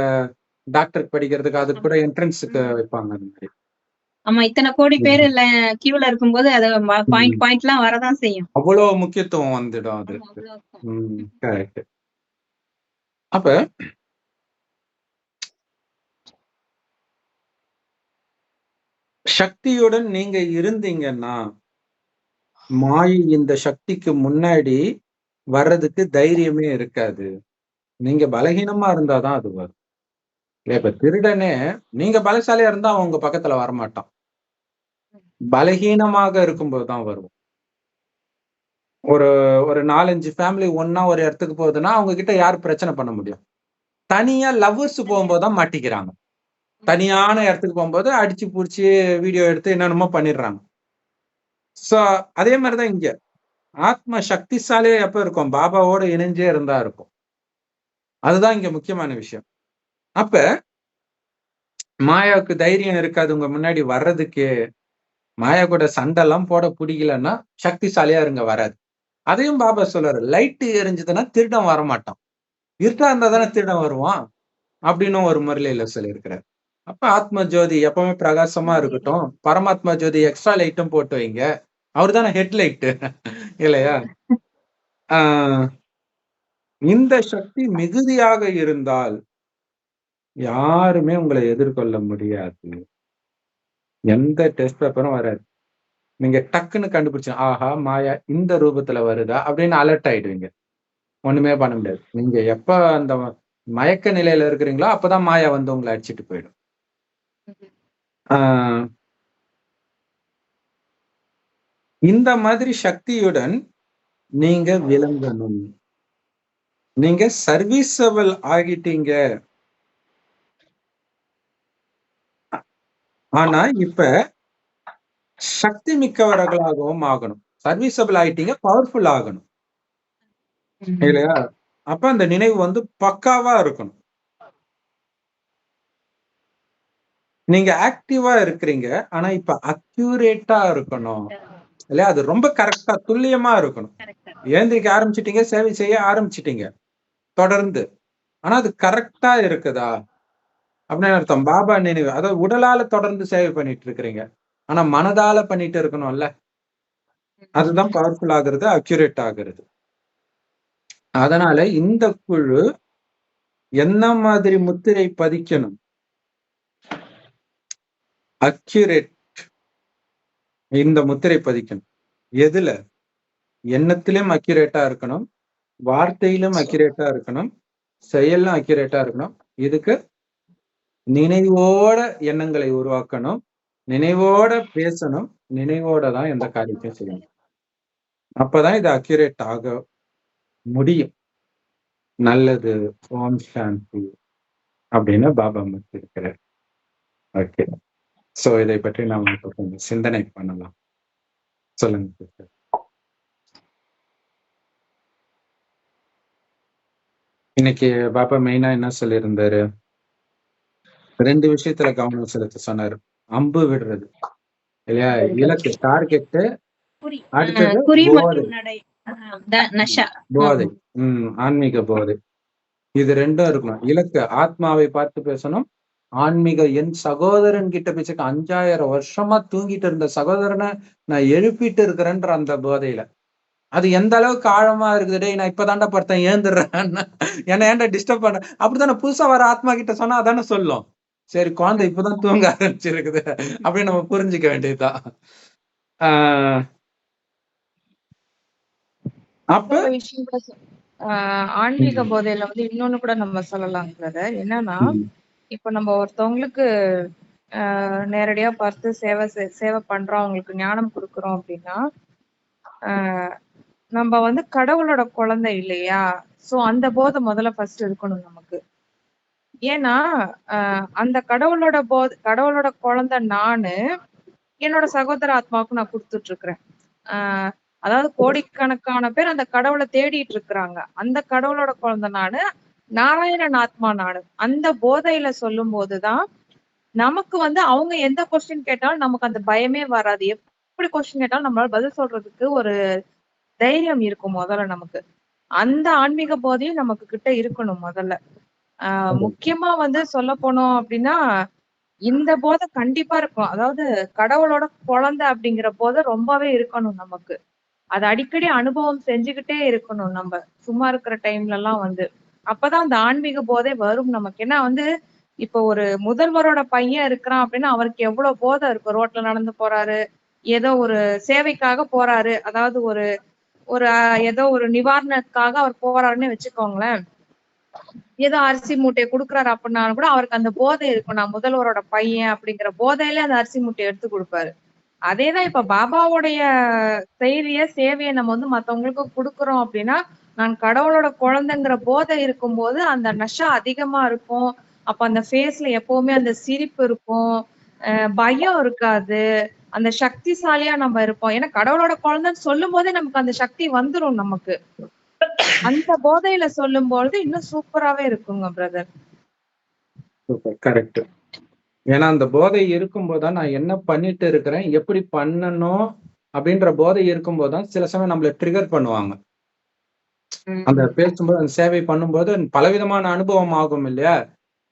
டாக்டருக்கு படிக்கிறதுக்கு அது கூட என்ட்ரன்ஸ்க்கு வைப்பாங்க அந்த மாதிரி. ஆமா, இத்தனை கோடி பேர் கியூல இருக்கும்போது அது பாயிண்ட்லாம் வரதான் செய்யும். அவ்வளவு முக்கியத்துவம் வந்துடும் அது. கரெக்ட். அப்ப சக்தியுடன் நீங்க இருந்தீங்கன்னா மாயை இந்த சக்திக்கு முன்னாடி வர்றதுக்கு தைரியமே இருக்காது. நீங்க பலகீனமா இருந்தாதான் அது வரும். இப்ப திருடனே நீங்க பலசாலியா இருந்தா அவங்க பக்கத்துல வரமாட்டான். பலகீனமாக இருக்கும்போதுதான் வருவோம். ஒரு 4-5 ஃபேமிலி ஒன்னா ஒரு இடத்துக்கு போகுதுன்னா அவங்க கிட்ட யாரு பிரச்சனை பண்ண முடியும்? தனியா லவ்வர்ஸ் போகும்போதுதான் மாட்டிக்கிறாங்க. தனியான இடத்துக்கு போகும்போது அடிச்சு புடிச்சு வீடியோ எடுத்து என்னென்னமோ பண்ணிடுறாங்க. சோ அதே மாதிரிதான் இங்க ஆத்ம சக்திசாலியா எப்ப இருக்கும்? பாபாவோட இணைஞ்சே இருந்தா இருக்கும். அதுதான் இங்க முக்கியமான விஷயம். அப்ப மாயாவுக்கு தைரியம் இருக்காது உங்க முன்னாடி வர்றதுக்கு. மாயா கூட சண்டை எல்லாம் போட பிடிக்கலன்னா சக்திசாலியா இருங்க, வராது. அதையும் பாபா சொல்றாரு, லைட் எரிஞ்சதுன்னா திருடம் வரமாட்டான், இருட்டா இருந்தா தானே திருடம் வருவான் அப்படின்னு ஒரு முறையில சொல்லியிருக்கிறார். அப்ப ஆத்ம ஜோதி எப்பவுமே பிரகாசமா இருக்கட்டும். பரமாத்மா ஜோதி எக்ஸ்ட்ரா லைட்டும் போட்டு வைங்க. அவரு தானே ஹெட்லைட் இல்லையா? இந்த சக்தி மிகுதியாக இருந்தால் யாருமே உங்களை எதிர்கொள்ள முடியாது. எந்த டெஸ்ட் பேப்பரும் வராது. நீங்க டக்குன்னு கண்டுபிடிச்சு, ஆஹா மாயா இந்த ரூபத்துல வருதா அப்படின்னு அலர்ட் ஆயிடுவீங்க. ஒண்ணுமே பண்ண முடியாது. நீங்க எப்ப அந்த மயக்க நிலையில இருக்கிறீங்களோ அப்பதான் மாயா வந்து உங்களை அடிச்சிட்டு போயிடும். ஆஹ் இந்த மாதிரி சக்தியுடன் நீங்க விளங்கணும். நீங்க சர்வீசபிள் ஆகிட்டீங்க. ஆனா இப்ப சக்தி மிக்கவர்களாகவும் ஆகணும். சர்வீசபிள் ஆயிட்டீங்க, பவர்ஃபுல் ஆகணும் இல்லையா? அப்ப அந்த நினைவு வந்து பக்காவா இருக்கணும். நீங்க ஆக்டிவா இருக்கிறீங்க, ஆனா இப்ப அக்யூரேட்டா இருக்கணும் இல்லையா? அது ரொம்ப கரெக்டா துல்லியமா இருக்கணும். ஏந்திரிக்க ஆரம்பிச்சிட்டீங்க, சேவை செய்ய ஆரம்பிச்சிட்டீங்க தொடர்ந்து. ஆனா அது கரெக்டா இருக்குதா அப்படின்னு அர்த்தம். பாபா நினைவு, அதாவது உடலால தொடர்ந்து சேவை பண்ணிட்டு இருக்கிறீங்க, ஆனா மனதால பண்ணிட்டு இருக்கணும்ல. அதுதான் பவர்ஃபுல் ஆகுறது, அக்யூரேட் ஆகுறது. அதனால இந்த குழு என்ன மாதிரி முத்திரை பதிக்கணும்? அக்யூரேட் இந்த முத்திரை பதிக்கணும். எதுல? எண்ணத்திலும் அக்யூரேட்டா இருக்கணும், வார்த்தையிலும் அக்யூரேட்டா இருக்கணும், செயலும் அக்யூரேட்டா இருக்கணும். இதுக்கு நினைவோட எண்ணங்களை உருவாக்கணும், நினைவோட பேசணும், நினைவோட தான் எந்த காரியத்தையும் செய்யணும். அப்பதான் இது அக்யூரேட் ஆக முடியும். நல்லது. ஓம் சாந்தி அப்படின்னு பாபா மத்தி இருக்கிறார். ஓகே, சோ இதை பற்றி நாம் இப்ப கொஞ்சம் சிந்தனை பண்ணலாம். சொல்லுங்க sister. இன்னைக்கு பாபா மெயினா என்ன சொல்லியிருந்தாரு? 2 விஷயத்துல கவனம் செலுத்த சொன்னாரு. அம்பு விடுறது இல்லையா? இலக்கு, டார்கெட். அடுத்தது குறி போதை. மற்றும் நடை. நஷா. போதை. ஆன்மீக போதை. இது 2ம் இருக்கணும். இலக்கு, ஆத்மாவை பார்த்து பேசணும். ஆன்மீக, என் சகோதரன் கிட்ட பேசுக்க 5000 வருஷமா தூங்கிட்டு இருந்த சகோதரனை நான் எழுப்பிட்டு இருக்கிறேன்ற அந்த போதையில. அது எந்த அளவுக்கு ஆழமா இருக்குது. டேய் நான் இப்பதான்டா படுத்தேன், ஏந்துடுறேன், என்ன ஏன்டா டிஸ்டர்ப் பண்ண. அப்படித்தானே புதுசா வர ஆத்மா கிட்ட சொன்னா அதானே சொல்லும். சரி, குழந்தை இப்பதான் தூங்க ஆரம்பிச்சிருக்குது அப்படின்னு நம்ம புரிஞ்சுக்க வேண்டியதுதான். அப்ப ஆன்மீக போதையில வந்து இன்னொன்னு கூட நம்ம சொல்லலாம் பிரதர். என்னன்னா, இப்ப நம்ம ஒருத்தவங்களுக்கு நேரடியா பார்த்து சேவை பண்றோம், அவங்களுக்கு ஞானம் கொடுக்குறோம் அப்படின்னா, நம்ம வந்து கடவுளோட குழந்தை இல்லையா? சோ அந்த போதை முதல்ல ஃபர்ஸ்ட் இருக்கணும் நமக்கு. ஏன்னா அந்த கடவுளோட குழந்தை நானு என்னோட சகோதர ஆத்மாவுக்கு நான் கொடுத்துட்டு இருக்கிறேன். அதாவது கோடிக்கணக்கான பேர் அந்த கடவுளை தேடிட்டு இருக்கிறாங்க. அந்த கடவுளோட குழந்தை நானு, நாராயணன் ஆத்மா நானு. அந்த போதையில சொல்லும் போதுதான் நமக்கு வந்து அவங்க எந்த கொஸ்டின் கேட்டாலும் நமக்கு அந்த பயமே வராது. எப்படி கொஸ்டின் கேட்டாலும் நம்மளால பதில் சொல்றதுக்கு ஒரு தைரியம் இருக்கும் முதல்ல நமக்கு. அந்த ஆன்மீக போதையும் நமக்கு கிட்ட இருக்கணும் முதல்ல. முக்கியமா வந்து சொல்ல போனோம் அப்படின்னா, இந்த போதை கண்டிப்பா இருக்கும். அதாவது கடவுளோட குழந்தை அப்படிங்கிற போதை ரொம்பவே இருக்கணும் நமக்கு. அது அடிக்கடி அனுபவம் செஞ்சுக்கிட்டே இருக்கணும் நம்ம சும்மா இருக்கிற டைம்ல எல்லாம் வந்து. அப்பதான் அந்த ஆன்மீக போதை வரும் நமக்கு. ஏன்னா வந்து இப்ப ஒரு முதல்வரோட பையன் இருக்கிறான் அப்படின்னா அவருக்கு எவ்வளவு போதை இருக்கும். ரோட்ல நடந்து போறாரு, ஏதோ ஒரு சேவைக்காக போறாரு, அதாவது ஒரு ஏதோ ஒரு நிவாரணத்துக்காக அவர் போறாருன்னு வச்சுக்கோங்களேன். ஏதோ அரிசி மூட்டையை கொடுக்குறாரு அப்படின்னாலும் கூட அவருக்கு அந்த போதை இருக்கும். நான் முதல்வரோட பையன் அப்படிங்கிற போதையில அந்த அரிசி மூட்டையை எடுத்து கொடுப்பாரு. அதேதான் இப்ப பாபாவுடைய சேவையை நம்ம வந்து மத்தவங்களுக்கு கொடுக்குறோம் அப்படின்னா, நான் கடவுளோட குழந்தைங்கிற போதை இருக்கும்போது அந்த நஷா அதிகமா இருக்கும். அப்ப அந்த ஃபேஸ்ல எப்பவுமே அந்த சிரிப்பு இருக்கும், பயம் இருக்காது, அந்த சக்திசாலியா நம்ம இருப்போம். ஏன்னா கடவுளோட குழந்தைன்னு சொல்லும் போதே நமக்கு அந்த சக்தி வந்துரும் நமக்கு. அந்த போதையில சொல்லும்போது இன்னும் சூப்பராவே இருக்குங்க பிரதர். Super, correct. ஏன்னா அந்த போதை இருக்கும்போதுதான் நான் என்ன பண்ணிட்டு இருக்கிறேன், எப்படி பண்ணணும் அப்படின்ற போதை இருக்கும்போதுதான் சில சமயம் நம்மள ட்ரிகர் பண்ணுவாங்க. அந்த பேசும்போது, அந்த சேவை பண்ணும்போது பலவிதமான அனுபவம் ஆகும் இல்லையா?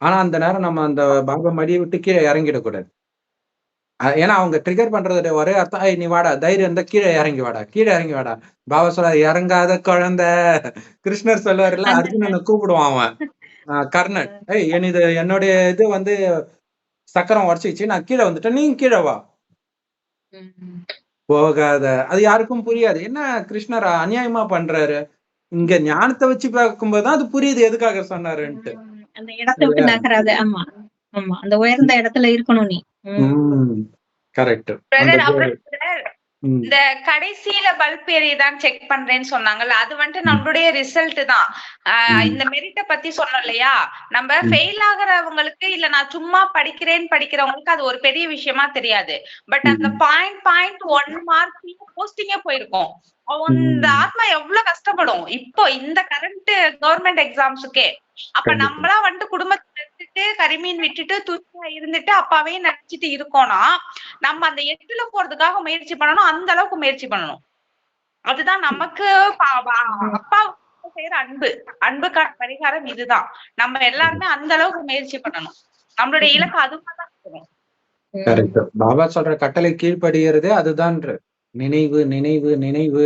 ஆனா அந்த நேரம் நம்ம அந்த பாபா மடியை விட்டு கீழே இறங்கிடக்கூடாது. ஏன்னா அவங்க ட்ரிகர் பண்றது ஒரே அர்த்தம், நீ வாடா, தைரியம் இருந்தா கீழே இறங்கி வாடா, கீழே இறங்கி வாடா. பாபா சொல்ல இறங்காத குழந்தை. கிருஷ்ணர் சொல்லுவாருல்ல, அர்ஜுனனை கூப்பிடுவான் அவன். கர்ணன், என்னுடைய இது வந்து சக்கரம் உடச்சிச்சு, நான் கீழே வந்துட்டேன், நீங்க கீழே வா. போகாத. அது யாருக்கும் புரியாது. என்ன கிருஷ்ணர் அநியாயமா பண்றாரு. இங்க ஞானத்தை வச்சு பார்க்கும்போதுதான் அது புரியுது எதுக்காக சொன்னாருன்ட்டு. அந்த இடத்தை விட்டு நகராது. ஆமா ஆமா, அந்த உயர்ந்த இடத்துல இருக்கணும் நீ. கரெக்ட். இந்த கடைசியில பல்ப் எரியுதான் செக் பண்றேன்னு சொன்னாங்கல்ல, அது வந்துட்டு நம்மளுடைய ரிசல்ட் தான். இந்த மெரிட்ட பத்தி சொன்னோம் இல்லையா, நம்ம ஃபெயில் ஆகுறவங்களுக்கு இல்ல நான் சும்மா படிக்கிறவங்களுக்கு அது ஒரு பெரிய விஷயமா தெரியாது. பட் அந்த 0.1 மார்க் போஸ்டிங்கே போயிருக்கும். இந்த ஆத்மா எவ்வளவு கஷ்டப்படும் இப்போ இந்த கரண்ட் கவர்மெண்ட் எக்ஸாம்ஸுக்கே. அப்ப நம்மளா வந்துட்டு குடும்பத்தை எடுத்துட்டு கரிமீன் விட்டுட்டு தூக்கியா இருந்துட்டு அப்பாவையும் நினைச்சிட்டு இருக்கோம்னா, நம்ம அந்த 8ல போறதுக்காக முயற்சி பண்ணணும், அந்த அளவுக்கு முயற்சி பண்ணணும். அதுதான் நமக்கு அப்பா செய்யற அன்புக்கான பரிகாரம் இதுதான். நம்ம எல்லாருமே அந்த அளவுக்கு முயற்சி பண்ணணும். நம்மளுடைய இலக்கு அதுதான் இருக்கணும். பாபா சொல்ற கட்டளை கீழ்படுகிறதே அதுதான். நினைவு நினைவு நினைவு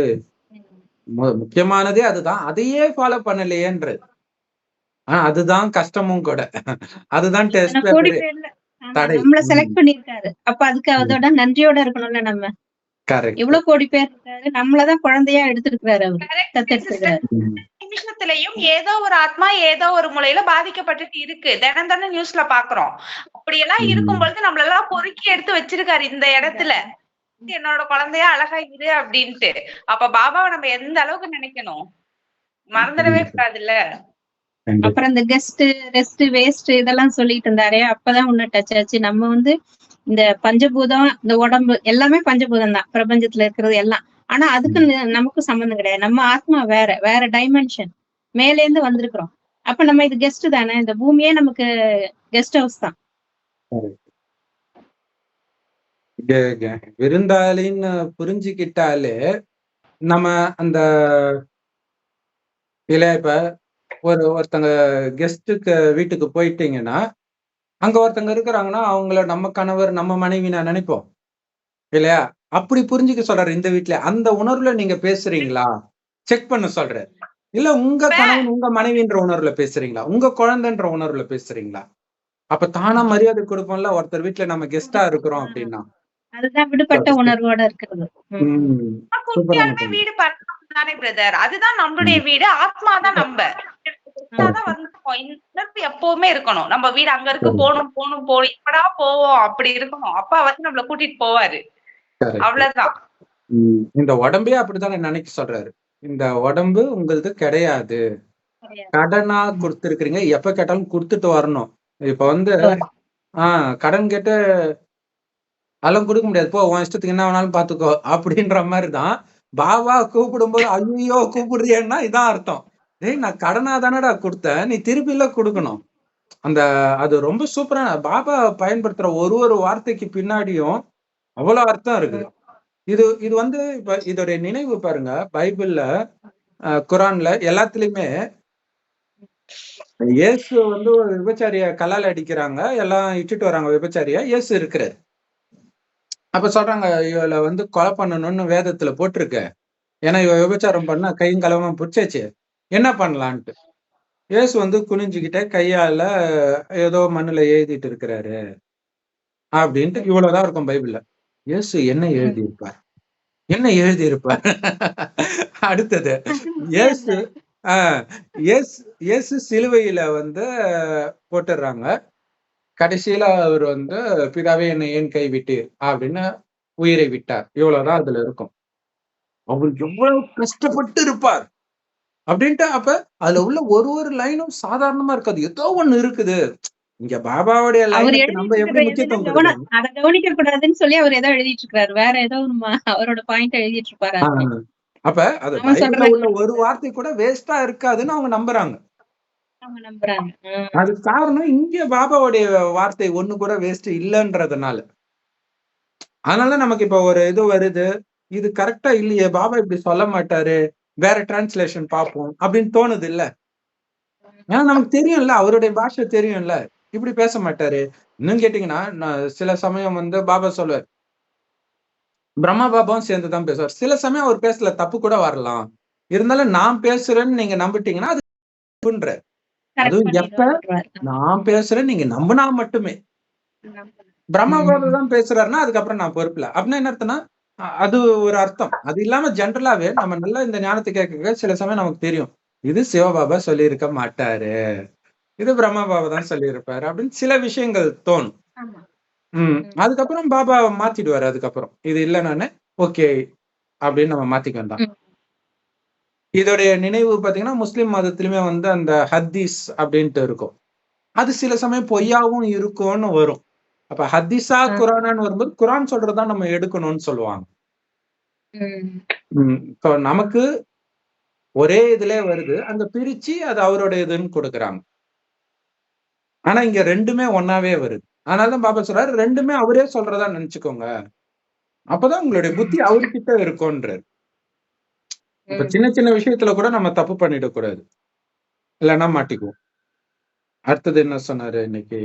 முக்கியமானதே அதுதான். அதையே ஃபாலோ பண்ணலையேன்றது. அதுதான் கஷ்டமும் கூட. அதுதான் டெஸ்ட் நம்மள செலக்ட் பண்ணிருக்காரு. அப்ப அதுக்கு அதோட நன்றியோட இருக்கணும்ல நம்ம. இவ்வளவு கோடி பேர் இருக்காரு, நம்மளதான் குழந்தையா எடுத்திருக்கிறாரு அவரு, தத்தெடுத்திருக்கிறாரு. நிமிஷத்துலயும் ஏதோ ஒரு ஆத்மா ஏதோ ஒரு முறையில பாதிக்கப்பட்டுட்டு இருக்கு. தினம் நியூஸ்ல பாக்குறோம். அப்படியெல்லாம் இருக்கும் பொழுது நம்மளெல்லாம் பொறுக்கி எடுத்து வச்சிருக்காரு இந்த இடத்துல. என்னோட குழந்தையா அழகா இரு அப்படின்ட்டு. அப்ப பாபாவை நம்ம எந்த அளவுக்கு நினைக்கணும், மறந்துடவே கூடாதுல்ல. அப்புறம் இந்த கெஸ்ட் ரெஸ்ட் வேஸ்ட் இதெல்லாம் சொல்லிட்டு இருந்தாரே, அப்பதான் ஒண்ணு டச் ஆச்சு. நம்ம வந்து இந்த பஞ்சபூதம், இந்த உடம்பு எல்லாமே பஞ்சபூதம் தான் பிரபஞ்சத்துல இருக்கிறது எல்லாம். ஆனா அதுக்கு நமக்கு சம்பந்தம் கிடையாது. நம்ம ஆத்மா வேற டைமென்ஷன், மேல இருந்து வந்திருக்கிறோம். அப்ப நம்ம இது கெஸ்ட் தானே, இந்த பூமியே நமக்கு கெஸ்ட் ஹவுஸ் தான். விருந்தாளின்னு புரிஞ்சுக்கிட்டாலே நம்ம அந்த இல்ல, இப்ப ஒருத்தங்க கெஸ்டுக்கு வீட்டுக்கு போயிட்டீங்கன்னா, அங்க ஒருத்தங்க இருக்கிறாங்கன்னா அவங்கள நம்ம கணவர் நம்ம மனைவி நான் நினைப்போம் இல்லையா? அப்படி புரிஞ்சுக்க சொல்றாரு. இந்த வீட்டுல அந்த உணர்வுல நீங்க பேசுறீங்களா செக் பண்ண சொல்றாரு. இல்ல உங்க கணவன் உங்க மனைவின்ற உணர்வுல பேசுறீங்களா, உங்க குழந்தைன்ற உணர்வுல பேசுறீங்களா? அப்ப தானா மரியாதை கொடுப்போம்ல ஒருத்தர் வீட்டுல நம்ம கெஸ்டா இருக்கிறோம் அப்படின்னா. அதுதான் விடுபட்ட உணர்வோட இருக்கிறது. வீடு தானே பிரதர், அதுதான் நம்மளுடைய வீடு. ஆத்மா தான் நம்ம எப்பவுமே இருக்கணும். நம்ம வீடு அங்க இருக்கு, போகணும் எப்படா போவோம் அப்படி இருக்கணும். அப்பா வந்து நம்மள கூட்டிட்டு போவாரு, அவ்வளவுதான். இந்த உடம்பே அப்படித்தானே நினைக்க சொல்றாரு. இந்த உடம்பு உங்களது கிடையாது, கடனா கொடுத்துருக்கீங்க, எப்ப கேட்டாலும் கொடுத்துட்டு வரணும். இப்ப வந்து கடன் கேட்டு அதெல்லாம் கொடுக்க முடியாது, போ உன் இஷ்டத்துக்கு என்ன வேணாலும் பாத்துக்கோ அப்படின்ற மாதிரிதான். பாபா கூப்பிடும்போது ஐயோ கூப்பிடுறியன்னா இதான் அர்த்தம். நான் கடனா தானடா கொடுத்தேன், நீ திருப்பி இல்ல கொடுக்கணும். அது ரொம்ப சூப்பரான பாபா பயன்படுத்துற ஒரு வார்த்தைக்கு பின்னாடியும் அவ்வளவு அர்த்தம் இருக்குது. இது வந்து இப்ப இதோடைய நினைவு பாருங்க, பைபிள்ல குரான்ல எல்லாத்துலயுமே இயேசு வந்து ஒரு விபச்சாரிய கல்லால் அடிக்கிறாங்க, எல்லாம் இட்டுட்டு வராங்க விபச்சாரியா, இயேசு இருக்கிறாரு. அப்ப சொல்றாங்க இவளை வந்து கொலை பண்ணணும்னு வேதத்துல போட்டிருக்க, ஏன்னா இவ விபச்சாரம் பண்ணா கையும் களவமா பிடிச்சாச்சு, என்ன பண்ணலான்ட்டு. இயேசு வந்து குனிஞ்சுக்கிட்டே கையால ஏதோ மண்ணுல எழுதிட்டு இருக்கிறாரு அப்படின்ட்டு இவ்வளவுதான் இருக்கும் பைபிள்ல. இயேசு என்ன எழுதியிருப்பார், என்ன எழுதியிருப்பார்? அடுத்தது இயேசு சிலுவையில வந்து போட்டுடுறாங்க. கடைசியில அவர் வந்து பிதாவே என்னை ஏன் கைவிட்டீர் அப்படின்னு உயிரை விட்டார். இவ்வளவுதான் அதுல இருக்கும். அவர் எவ்வளவு கஷ்டப்பட்டு இருப்பார் அப்படின்ட்டு. அப்ப அதுல உள்ள ஒரு லைனும் சாதாரணமா இருக்காது, ஏதோ ஒண்ணு இருக்குது. இங்க பாபாவுடைய லைனுக்கு நம்ம எப்படி முக்கியத்துவம் கொடுக்கணும், அதை கவனிக்க கூடாதுன்னு சொல்லி அவர் ஏதோ எழுதிட்டு இருக்காரு, வேற ஏதோ அவரோட பாயிண்ட் எழுதிட்டு இருப்பாரு. அப்ப அது பைபிள்ல உள்ள ஒரு வார்த்தை கூட வேஸ்டா இருக்காதுன்னு அவங்க நம்புறாங்க. அது காரணம் இங்க பாபாவுடைய வார்த்தை ஒண்ணு கூட வேஸ்ட் இல்லைன்றதுனால. அதனால நமக்கு இப்ப ஒரு இது வருது, இது கரெக்டா இல்லையே, பாபா இப்படி சொல்ல மாட்டாரு, வேற டிரான்ஸ்லேஷன் பார்ப்போம் அப்படின்னு தோணுது இல்ல. ஏன்னா நமக்கு தெரியும்ல, அவருடைய பாஷை தெரியும்ல, இப்படி பேச மாட்டாரு. இன்னும் கேட்டீங்கன்னா சில சமயம் வந்து பாபா சொல்லுவார், பிரம்மா பாபாவும் சேர்ந்துதான் பேசுவார். சில சமயம் அவர் பேசல, தப்பு கூட வரலாம், இருந்தாலும் நான் பேசுறேன்னு நீங்க நம்பிட்டீங்கன்னா அது அதுவும் எப்ப நான் பேசுறேன் நீங்க நம்பினா மட்டுமே. பிரம்மபாபா தான் பேசுறாருன்னா அதுக்கப்புறம் நான் பொறுப்பில்ல. அப்படின்னா என்ன அர்த்தம்னா அது ஒரு அர்த்தம். அது இல்லாம ஜென்ரலாவே நம்ம நல்லா இந்த ஞானத்தை கேட்க சில சமயம் நமக்கு தெரியும், இது சிவபாபா சொல்லியிருக்க மாட்டாரு, இது பிரம்மபாபா தான் சொல்லியிருப்பாரு அப்படின்னு சில விஷயங்கள் தோணும். அதுக்கப்புறம் பாபா மாத்திடுவாரு. அதுக்கப்புறம் இது இல்ல நானு ஓகே அப்படின்னு நம்ம மாத்திக்க வேண்டாம். இதோடைய நினைவு பாத்தீங்கன்னா முஸ்லிம் மதத்திலுமே வந்து அந்த ஹத்தீஸ் அப்படின்ட்டு இருக்கும். அது சில சமயம் பொய்யாவும் இருக்கும்னு வரும். அப்ப ஹத்தீஸா குரானான்னு வரும்போது குரான் சொல்றதுதான் நம்ம எடுக்கணும்னு சொல்லுவாங்க. இப்போ நமக்கு ஒரே இதுல வருது, அந்த பிரிச்சு அது அவருடைய இதுன்னு கொடுக்குறாங்க. ஆனா இங்க ரெண்டுமே ஒன்னாவே வருது. அதனாலதான் பாபா சொல்றாரு ரெண்டுமே அவரே சொல்றதா நினைச்சுக்கோங்க, அப்பதான் உங்களுடைய புத்தி அவர்கிட்ட இருக்கும்ன்றாரு. இப்ப சின்ன சின்ன விஷயத்துல கூட நம்ம தப்பு பண்ணிடக்கூடாது, இல்லைன்னா மாட்டிக்குவோம். அடுத்தது என்ன சொன்னாரு இன்னைக்கு?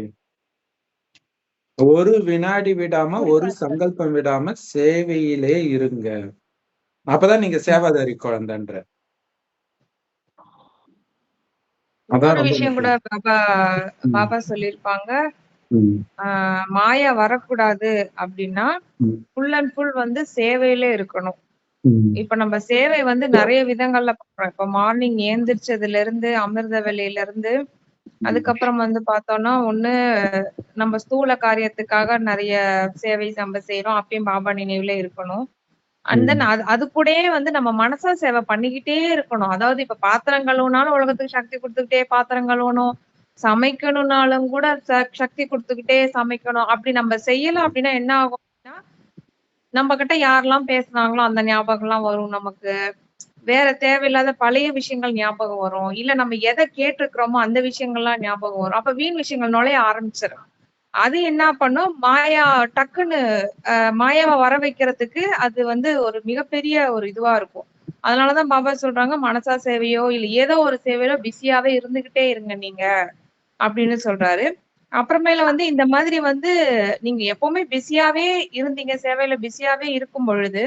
ஒரு வினாடி விடாம ஒரு சங்கல்பம் விடாம சேவையிலே இருங்க, அப்பதான் நீங்க சேவாதாரி குழந்தைன்ற. ஒரு விஷயம் கூட பாபா சொல்லிருப்பாங்க, மாயா வரக்கூடாது அப்படின்னா ஃபுல் அண்ட் ஃபுல் வந்து சேவையில இருக்கணும். இப்ப நம்ம சேவை வந்து நிறைய விதங்கள்ல பண்றோம். இப்ப மார்னிங் ஏந்திரிச்சதுல இருந்து அமிர்த வேலையில இருந்து அதுக்கப்புறம் வந்து பார்த்தோம்னா ஒண்ணு நம்ம ஸ்தூல காரியத்துக்காக நிறைய சேவை நம்ம செய்யறோம், அப்பயும் பாபா நினைவுல இருக்கணும். அண்ட் தென் அது கூடயே வந்து நம்ம மனசா சேவை பண்ணிக்கிட்டே இருக்கணும். அதாவது இப்ப பாத்திரம் கழுவுனாலும் உலகத்துக்கு சக்தி கொடுத்துக்கிட்டே பாத்திரம் கழுவணும், சமைக்கணும்னாலும் கூட சக்தி கொடுத்துக்கிட்டே சமைக்கணும். அப்படி நம்ம செய்யலாம் அப்படின்னா என்ன ஆகும்னா நம்ம கிட்ட யாரெல்லாம் பேசுனாங்களோ அந்த ஞாபகம் எல்லாம் வரும், நமக்கு வேற தேவையில்லாத பழைய விஷயங்கள் ஞாபகம் வரும், இல்ல நம்ம எதை கேட்டிருக்கிறோமோ அந்த விஷயங்கள்லாம் ஞாபகம் வரும். அப்ப வீண் விஷயங்கள் நுழைய ஆரம்பிச்சிடும். அது என்ன பண்ணும், மாயா டக்குன்னு மாயாவை வர வைக்கிறதுக்கு அது வந்து ஒரு மிகப்பெரிய ஒரு இதுவா இருக்கும். அதனாலதான் பாபா சொல்றாங்க மனசா சேவையோ இல்ல ஏதோ ஒரு சேவையோ பிஸியாவே இருந்துகிட்டே இருங்க நீங்க அப்படின்னு சொல்றாரு. அப்புறமேல வந்து இந்த மாதிரி வந்து நீங்க எப்பவுமே பிஸியாவே இருந்தீங்க, சேவையில பிஸியாவே இருக்கும் பொழுது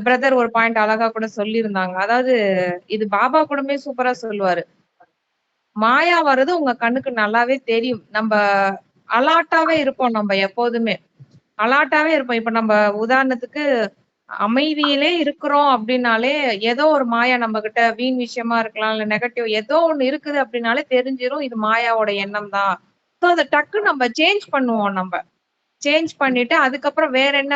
பிரதர் ஒரு பாயிண்ட் அழகா கூட சொல்லியிருந்தாங்க. அதாவது இது பாபா கூடமே சூப்பரா சொல்லுவாரு, மாயா வர்றது உங்க கண்ணுக்கு நல்லாவே தெரியும். நம்ம அலாட்டாவே இருப்போம், நம்ம எப்போதுமே அலாட்டாவே இருப்போம். இப்ப நம்ம உதாரணத்துக்கு அமைதியிலே இருக்கிறோம் அப்படின்னாலே ஏதோ ஒரு மாயா நம்ம கிட்ட வீண் விஷயமா இருக்கலாம், இல்ல நெகட்டிவ் ஏதோ ஒண்ணு இருக்குது அப்படின்னாலே தெரிஞ்சிரும் இது மாயாவோட எண்ணம் தான். ஸோ அதை டக்கு நம்ம சேஞ்ச் பண்ணுவோம். நம்ம சேஞ்ச் பண்ணிட்டு அதுக்கப்புறம் வேற என்ன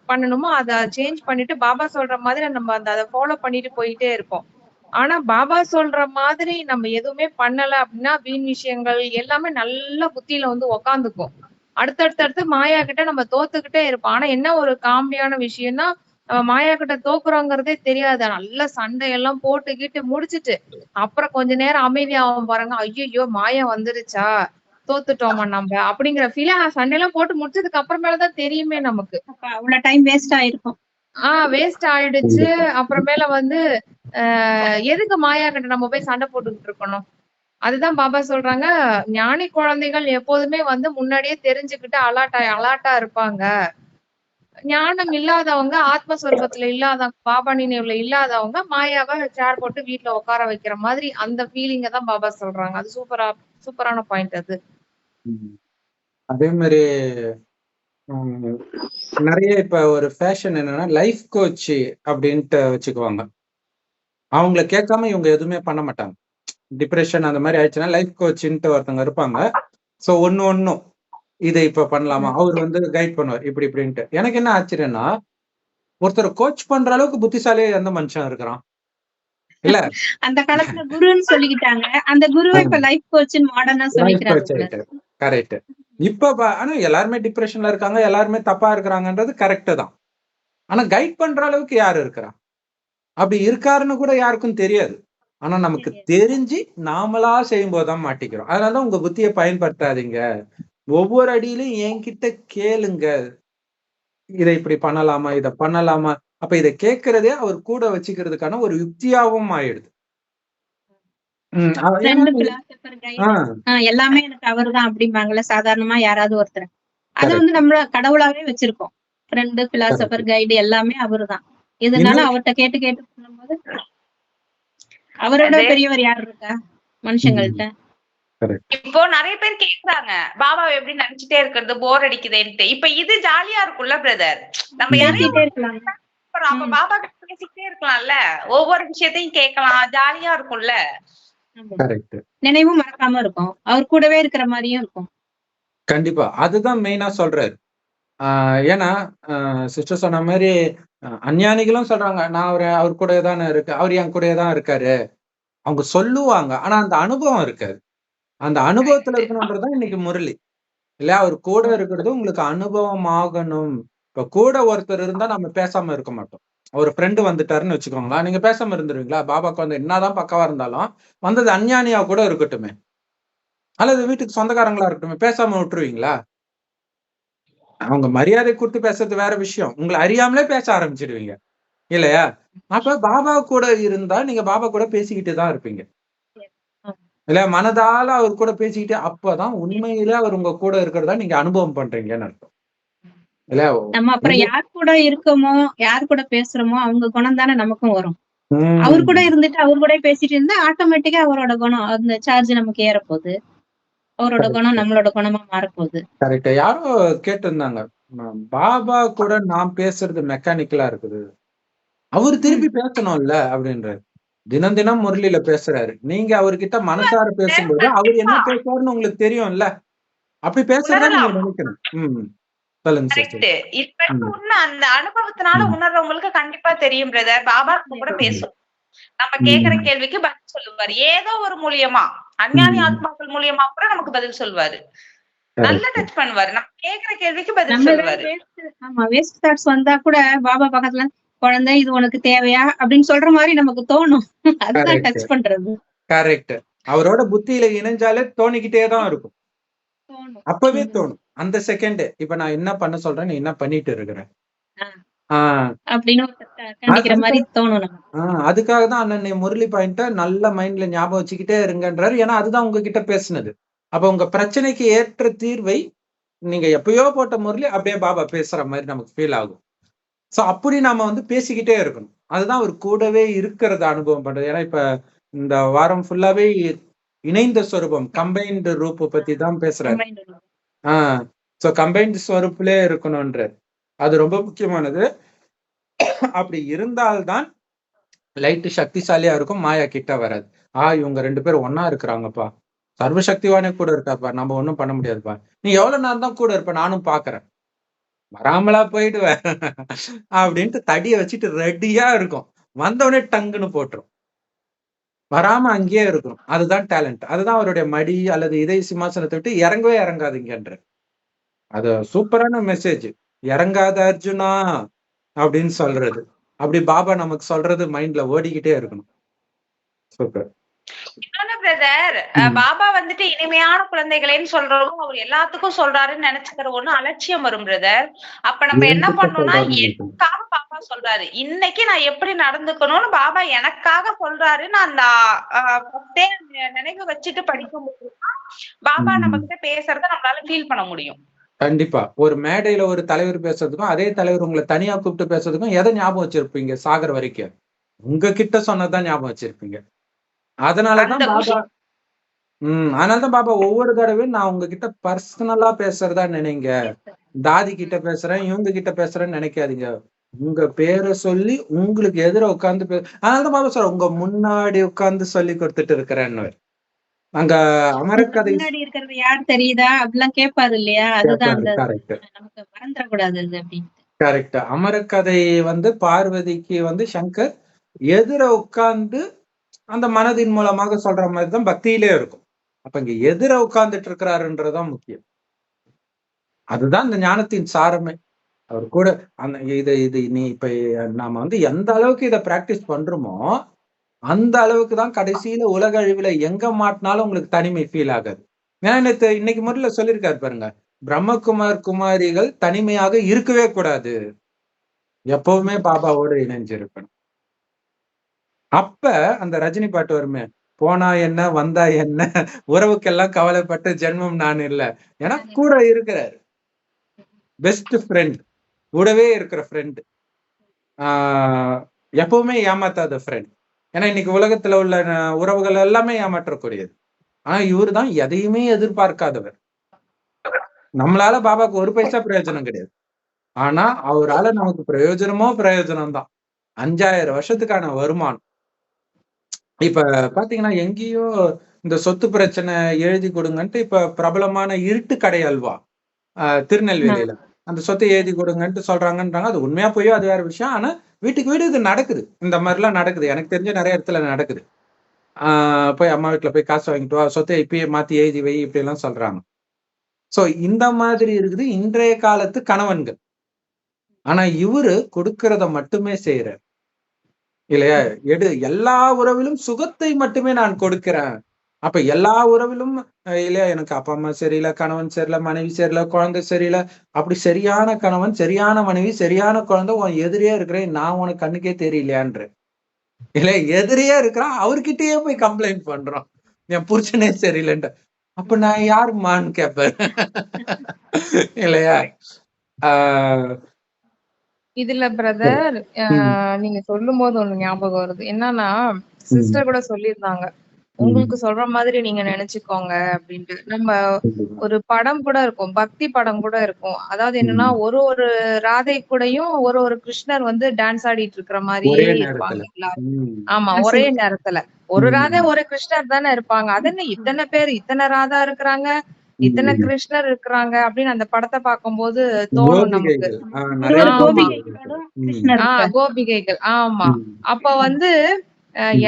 பண்ணணுமோ அதை சேஞ்ச் பண்ணிட்டு பாபா சொல்ற மாதிரி நம்ம அதை ஃபாலோ பண்ணிட்டு போயிட்டே இருப்போம். ஆனா பாபா சொல்ற மாதிரி நம்ம எதுவுமே பண்ணல அப்படின்னா வீண் விஷயங்கள் எல்லாமே நல்ல புத்தியில வந்து உக்காந்துக்கும். அடுத்தடுத்து மாயா கிட்ட நம்ம தோத்துக்கிட்டே இருப்போம். ஆனா என்ன ஒரு காமெடியான விஷயம்னா நம்ம மாயா கிட்ட தோக்குறோங்கிறதே தெரியாது. நல்ல சண்டையெல்லாம் போட்டுக்கிட்டு முடிச்சிட்டு அப்புறம் கொஞ்ச நேரம் அமைதியாகும் பாருங்க, ஐயோ மாயா வந்துருச்சா, தோத்துட்டோமா நம்ம அப்படிங்கிற ஃபீல சண்டையெல்லாம் போட்டு முடிச்சதுக்கு அப்புறமேலதான் தெரியுமே நமக்கு. அவ்வளவு டைம் வேஸ்ட் ஆயிருக்கும். வேஸ்ட் ஆயிடுச்சு. அப்புறமேல வந்து எதுக்கு மாயா கிட்ட நம்ம போய் சண்டை போட்டுக்கிட்டு இருக்கணும். அதுதான் பாபா சொல்றாங்க, ஞானி குழந்தைகள் எப்போதுமே வந்து முன்னாடியே தெரிஞ்சுக்கிட்டு அலாட்டா இருப்பாங்க. ஞானம் இல்லாதவங்க, ஆத்மஸ்வரூபத்துல இல்லாதவங்க, பாபா நினைவுல இல்லாதவங்க மாயாவை சேர் போட்டு வீட்டுல உட்கார வைக்கிற மாதிரி அந்த ஃபீலிங்க தான் பாபா சொல்றாங்க. அது சூப்பரான பாயிண்ட் அது. அதே மாதிரி நிறைய இப்ப ஒரு ஃபேஷன் என்னன்னா லைஃப் கோச் அப்படின்ட்டு வச்சுக்குவாங்க. அவங்கள கேட்காம இவங்க எதுவுமே பண்ண மாட்டாங்க. டிப்ரெஷன் அந்த மாதிரி ஆயிடுச்சுன்னா லைஃப் கோச்ன்ட்டு ஒருத்தவங்க இருப்பாங்க. ஸோ ஒன்னும் இதை இப்ப பண்ணலாமா, அவர் வந்து கைட் பண்ணுவார் இப்படி இப்படின்ட்டு. எனக்கு என்ன ஆச்சரியம்னா ஒருத்தர் கோச் பண்ற அளவுக்கு புத்திசாலியா எந்த மனுஷன் இருக்கிறான் இல்ல? அந்த காலத்துல குருன்னு சொல்லிக்கிட்டாங்க, அந்த குருவை இப்ப லைஃப் கோச்னு மாடர்னா சொல்லிக்கிறாங்க. கரெக்ட். இப்ப ஆனா எல்லாருமே டிப்ரெஷன்ல இருக்காங்க, எல்லாருமே தப்பா இருக்கிறாங்கன்றது கரெக்ட் தான். ஆனா கைட் பண்ற அளவுக்கு யாரு இருக்கிறா? அப்படி இருக்காருன்னு கூட யாருக்கும் தெரியாது. ஆனா நமக்கு தெரிஞ்சு நாமளா செய்யும் போதுதான் மாட்டிக்கிறோம். அதனாலதான் உங்க புத்தியை பயன்படுத்தாதீங்க, ஒவ்வொரு அடியிலும் என்கிட்ட கேளுங்க, இதை இப்படி பண்ணலாமா, இதை பண்ணலாமா. அப்ப இதை கேட்கறதே அவர் கூட வச்சுக்கிறதுக்கான ஒரு யுக்தியாவும் ஆயிடுது. எல்லாமே எனக்கு அவர்தான் அப்படிம்பாங்கல்ல சாதாரணமா யாராவது ஒருத்தர், அது வந்து நம்ம கடவுளாவே வச்சிருக்கோம். ஃப்ரெண்டு, பிலாசபர், கைடு எல்லாமே அவருதான். இதனால அவர்கிட்ட கேட்டு பண்ணும்போது அவரோட பெரியவர் யார் இருக்கா? மனுஷங்கள்ட்ட. இப்போ நிறைய பேர் கேக்குறாங்க பாபாவை எப்படி நினைச்சிட்டே இருக்கிறது போர் அடிக்குதுன்ட்டு. இப்ப இது ஜாலியா இருக்கும்ல பிரதர், நம்ம யாரையும் பேசிட்டே இருக்கலாம். அப்ப பாபா கிட்ட பேசிக்கிட்டே இருக்கலாம்ல, ஒவ்வொரு விஷயத்தையும் கேட்கலாம், ஜாலியா இருக்கும்ல. நினைவும் மறக்காம இருக்கும், அவர் கூடவே இருக்கிற மாதிரியும் இருக்கும். கண்டிப்பா அதுதான் மெயினா சொல்றாரு. ஏன்னா சிஸ்டர் சொன்ன மாதிரி அஞ்ஞானிகளும் சொல்றாங்க நான் அவர் கூட தானே இருக்கு, அவர் என் கூட தான் இருக்காரு, அவங்க சொல்லுவாங்க. ஆனா அந்த அனுபவம் இருக்காது. அந்த அனுபவத்துல இருக்கணும்ன்றதுதான் இன்னைக்கு முரளி இல்லையா. அவர் கூட இருக்கிறது உங்களுக்கு அனுபவம் ஆகணும். இப்ப கூட ஒருத்தர் இருந்தா நம்ம பேசாம இருக்க மாட்டோம். ஒரு ஃப்ரெண்டு வந்துட்டாருன்னு வச்சுக்கோங்களா, நீங்க பேசாம இருந்துருவீங்களா? பாபாக்கு வந்து என்னதான் பக்கவா இருந்தாலும் வந்தது அஞ்ஞானியா கூட இருக்கட்டுமே, அல்லது வீட்டுக்கு சொந்தக்காரங்களா இருக்கட்டுமே, பேசாம விட்டுருவீங்களா? அவங்க மரியாதை கொடுத்து பேசுறது வேற விஷயம், உங்களை அறியாமலே பேச ஆரம்பிச்சிடுவீங்க இல்லையா. அப்ப பாபா கூட இருந்தா நீங்க பாபா கூட பேசிக்கிட்டு தான் இருப்பீங்க இல்ல, மனதால அவர் கூட பேசிக்கிட்டு, அப்பதான் உண்மையிலே அவர் உங்க கூட இருக்கிறதா நீங்க அனுபவம் பண்றீங்கன்னு அர்த்தம் இல்ல. நம்ம அப்புறம் யார் கூட இருக்கோமோ, யார் கூட பேசுறோமோ அவங்க குணம் தானே நமக்கும் வரும். அவர் கூட இருந்துட்டு அவர் கூட பேசிட்டு இருந்தா ஆட்டோமேட்டிக்கா அவரோட குணம், அந்த சார்ஜ் நமக்கு ஏறப்போகுது, அவரோட குணம் நம்மளோட குணமா மாறப்போகுது. கரெக்ட். யாரோ கேட்டிருந்தாங்க, பாபா கூட நான் பேசுறது மெக்கானிக்கலா இருக்குது, அவரு திருப்பி பேசணும்ல அப்படின்றாரு. தினம் தினம் முரளியில பேசுறாரு, நீங்க அவர்கிட்ட மனசார பேசும்போது அவர் என்ன பேசுவாருன்னு உங்களுக்கு தெரியும்ல, அப்படி பேசுறதா நீங்க நினைக்கணும். அந்த அனுபவத்தினால உணர்றவங்களுக்கு கண்டிப்பா தெரியும் பிரதர், பாபா கூட பேசும், நம்ம கேக்குற கேள்விக்கு பதில் சொல்லுவாரு, ஏதோ ஒரு மூலியமா, அஞ்ஞானி ஆத்மாக்கள் மூலியமா கூட நமக்கு பதில் சொல்லுவாரு, நல்லா டச் பண்ணுவாரு, நம்ம கேக்குற கேள்விக்கு பதில் சொல்லுவாரு. ஆமா, வேஸ்ட் தாட்ஸ் வந்தா கூட பாபா பக்கத்துல குழந்தை இது உனக்கு தேவையா அப்படின்னு சொல்ற மாதிரி நமக்கு தோணும். அதுதான் டச் பண்றது. கரெக்ட். அவரோட புத்தியில இணைஞ்சாலே தோணிக்கிட்டே தான் இருக்கும், அப்பவே தோணும் அந்த செகண்ட். இப்ப நான் என்ன பண்ண சொல்றேன், நீ என்ன பண்ணிட்டு இருக்கிற அப்படின்னு கண்டிக்கிற மாதிரி தோணும். அதுக்காக தான் அண்ணன் முரளி பாயிண்ட நல்ல மைண்ட்ல ஞாபகம் வச்சுக்கிட்டே இருங்கன்றாரு. ஏன்னா அதுதான் உங்ககிட்ட பேசுனது. அப்ப உங்க பிரச்சனைக்கு ஏற்ற தீர்வை நீங்க எப்பயோ போட்ட முரளி அப்படியே பாபா பேசுற மாதிரி நமக்கு ஃபீல் ஆகும். சோ அப்படி நாம வந்து பேசிக்கிட்டே இருக்கணும். அதுதான் ஒரு கூடவே இருக்கிறத அனுபவம் பண்றது. ஏன்னா இப்ப இந்த வாரம் ஃபுல்லாவே இணைந்த ஸ்வரூபம், கம்பைன்டு ரூப் பத்தி தான் பேசுறாரு. சோ கம்பைன்டு ஸ்வரூப்லே இருக்கணும்ன்ற அது ரொம்ப முக்கியமானது. அப்படி இருந்தால்தான் லைட் சக்திசாலியா இருக்கும், மாயா கிட்ட வராது. இவங்க 2 பேரும் ஒன்னா இருக்கிறாங்கப்பா, சர்வசக்திவானே கூட இருக்காப்பா, நம்ம ஒண்ணும் பண்ண முடியாதுப்பா, நீ எவ்வளவு நேரம் தான் கூட இருப்ப, நானும் பாக்குறேன், வராமலா போயிடுவேன் அப்படின்ட்டு தடிய வச்சுட்டு ரெடியா இருக்கும், வந்தவனே டங்குன்னு போட்டுரும், வராம அங்கேயே இருக்கணும். அதுதான் டேலண்ட். அதுதான் அவருடைய மடி அல்லது இதய சிம்மாசனத்தை விட்டு இறங்கவே இறங்காதீங்கன்ற அது சூப்பரான மெசேஜ். இறங்காத அர்ஜுனா அப்படின்னு சொல்றது, அப்படி பாபா நமக்கு சொல்றது மைண்ட்ல ஓடிக்கிட்டே இருக்கணும். சூப்பர். பிரதர், பாபா வந்துட்டு இனிமையான குழந்தைகளேன்னு சொல்றவங்க அவர் எல்லாத்துக்கும் சொல்றாருன்னு நினைச்சுக்கிற ஒண்ணு அலட்சியம் வரும் பிரதர். அப்ப நம்ம என்ன பண்ணோம்னா, எனக்காக பாபா சொல்றாரு, இன்னைக்கு நான் எப்படி நடந்துக்கணும்னு பாபா எனக்காக சொல்றாருன்னு அந்த நினைவு வச்சுட்டு படிக்கும்போது பாபா நம்ம கிட்ட பேசுறத நம்மளால ஃபீல் பண்ண முடியும். கண்டிப்பா. ஒரு மேடையில ஒரு தலைவர் பேசுறதுக்கும் அதே தலைவர் உங்களை தனியா கூப்பிட்டு பேசுறதுக்கும் எதை ஞாபகம் வச்சிருப்பீங்க? சாகர வரைக்கும் உங்ககிட்ட சொன்னதான் ஞாபகம் வச்சிருப்பீங்க. அதனாலதான் பாபா ஒவ்வொரு தடவையும் நான் உங்ககிட்ட பர்சனலா பேசுறதா நினைங்க, தாதி கிட்ட பேசுறேன் இவங்க கிட்ட பேசுறேன்னு நினைக்காதீங்க, உங்க பேரை சொல்லி உங்களுக்கு எதிர உட்கார்ந்து அதனாலதான் பாபா சொல்ற உங்க முன்னாடி உட்கார்ந்து சொல்லி கொடுத்துட்டு இருக்கிறேன்னு. அங்க அமரக்கதை இருக்கிறது யார் தெரியுதா அப்படிலாம் கேட்பாரு இல்லையா, அதுதான் நமக்கு மறந்துடக்கூடாது அப்படின்னு. கரெக்ட். அமரக்கதை வந்து பார்வதிக்கு வந்து சங்கர் எதிர உட்கார்ந்து அந்த மனதின் மூலமாக சொல்ற மாதிரிதான் பக்தியிலே இருக்கும். அப்ப இங்க எதிர உட்கார்ந்துட்டு இருக்கிறாருன்றதுதான் முக்கியம். அதுதான் இந்த ஞானத்தின் சாரமே. அவர் கூட அந்த இது நீ இப்ப நாம வந்து எந்த அளவுக்கு இதை பிராக்டிஸ் பண்றோமோ அந்த அளவுக்கு தான் கடைசியில உலக அழிவுல எங்க மாட்டினாலும் உங்களுக்கு தனிமை ஃபீல் ஆகாது. ஏன்னா இன்னைக்கு முறையில சொல்லியிருக்காரு பாருங்க, பிரம்மகுமார் குமாரிகள் தனிமையாக இருக்கவே கூடாது, எப்பவுமே பாபாவோட இணைஞ்சிருக்கணும். அப்ப அந்த ரஜினி பாட்டு வருமே, போனா என்ன வந்தா என்ன உறவுக்கெல்லாம் கவலைப்பட்ட ஜென்மம் நான் இல்ல, ஏன்னா கூட இருக்கிறாரு, பெஸ்ட் ஃப்ரெண்ட், கூடவே இருக்கிற ஃப்ரெண்ட், எப்பவுமே ஏமாத்தாத ஃப்ரெண்ட். ஏன்னா இன்னைக்கு உலகத்துல உள்ள உறவுகள் எல்லாமே ஏமாற்றக்கூடியது. ஆனா இவரு தான் எதையுமே எதிர்பார்க்காதவர். நம்மளால பாபாக்கு ஒரு பைசா பிரயோஜனம் கிடையாது. ஆனா அவரால நமக்கு பிரயோஜனம் தான். 5000 வருஷத்துக்கான வருமானம். இப்ப பாத்தீங்கன்னா எங்கேயோ இந்த சொத்து பிரச்சனை எழுதி கொடுங்கன்ட்டு இப்ப பிரபலமான இருட்டு கடை அல்வா திருநெல்வேலியில அந்த சொத்தை எழுதி கொடுங்கன்ட்டு சொல்றாங்கன்றாங்க. அது உண்மையா போயோ அது வேற விஷயம். ஆனா வீட்டுக்கு வீடு இது நடக்குது. இந்த மாதிரிலாம் நடக்குது. எனக்கு தெரிஞ்ச நிறைய இடத்துல நடக்குது. போய் அம்மா வீட்டுல போய் காசு வாங்கிட்டு வா, சொத்தை இப்பயே மாத்தி எழுதி வை, இப்படி எல்லாம் சொல்றாங்க. சோ இந்த மாதிரி இருக்குது இன்றைய காலத்து கணவன்கள். ஆனா இவரு கொடுக்கறத மட்டுமே செய்யறார் இல்லையா? எல்லா உறவிலும் சுகத்தை மட்டுமே நான் கொடுக்கிறேன். அப்ப எல்லா உறவிலும் இல்லையா, எனக்கு அப்பா அம்மா சரியில்லை, கணவன் சரியில்லை, மனைவி சரியில்லை, குழந்தை சரியில்லை, அப்படி சரியான கணவன், சரியான மனைவி, சரியான குழந்தை உன் எதிரியே இருக்கிறேன், நான் உனக்கு கண்ணுக்கே தெரியலையான்ற இல்ல, எதிரியே இருக்கிறான், அவர்கிட்டயே போய் கம்ப்ளைண்ட் பண்றோம் என் புருஷனே சரியில்லைன்ற. அப்ப நான் யாருமான்னு கேட்பேன் இல்லையா? இதுல பிரதர் நீங்க சொல்லும் போது ஒண்ணு ஞாபகம் வருது. என்னன்னா சிஸ்டர் கூட சொல்லியிருந்தாங்க, உங்களுக்கு சொல்ற மாதிரி நீங்க நினைச்சுக்கோங்க அப்படின்ட்டு. நம்ம ஒரு படம் கூட இருக்கும், பக்தி படம் கூட இருக்கும். அதாவது என்னன்னா ஒரு ஒரு ராதை கூடயும் ஒரு ஒரு கிருஷ்ணர் வந்து டான்ஸ் ஆடிட்டு இருக்கிற மாதிரியே இருப்பாங்க எல்லாரும். ஆமா, ஒரே நேரத்துல ஒரு ராதை ஒரு கிருஷ்ணர் தானே இருப்பாங்க. அது என்ன இத்தனை பேர், இத்தனை ராதா இருக்கிறாங்க, இத்தனை கிருஷ்ணர் இருக்கிறாங்க அப்படின்னு அந்த படத்தை பார்க்கும்போது தோணும் நமக்கு. கோபிகைகள். ஆமா, அப்ப வந்து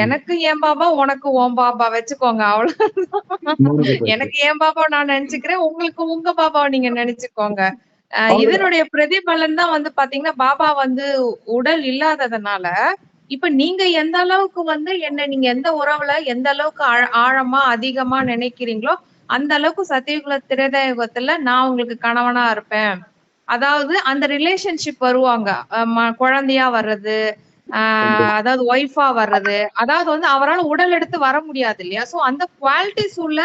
எனக்கு என் பாபா, உனக்கு உன் பாபா வச்சுக்கோங்க, அவ்வளவு. எனக்கு என் பாபா நான் நினைச்சுக்கிறேன், உங்களுக்கு உங்க பாபாவை நீங்க நினைச்சுக்கோங்க. இதனுடைய பிரதிபலன் தான் வந்து பாத்தீங்கன்னா, பாபா வந்து உடல் இல்லாததுனால இப்ப நீங்க எந்த அளவுக்கு வந்து என்ன, நீங்க எந்த உறவுல எந்த அளவுக்கு ஆழமா அதிகமா நினைக்கிறீங்களோ அந்த அளவுக்கு சத்தியுகுல திரேதாயுகத்துல நான் உங்களுக்கு கணவனா இருப்பேன். அதாவது அந்த ரிலேஷன்ஷிப் வருவாங்க, குழந்தையா வர்றது, அதாவது ஒய்ஃபா வர்றது, அதாவது வந்து அவரால் உடல் எடுத்து வர முடியாது இல்லையா? சோ அந்த குவாலிட்டிஸ் உள்ள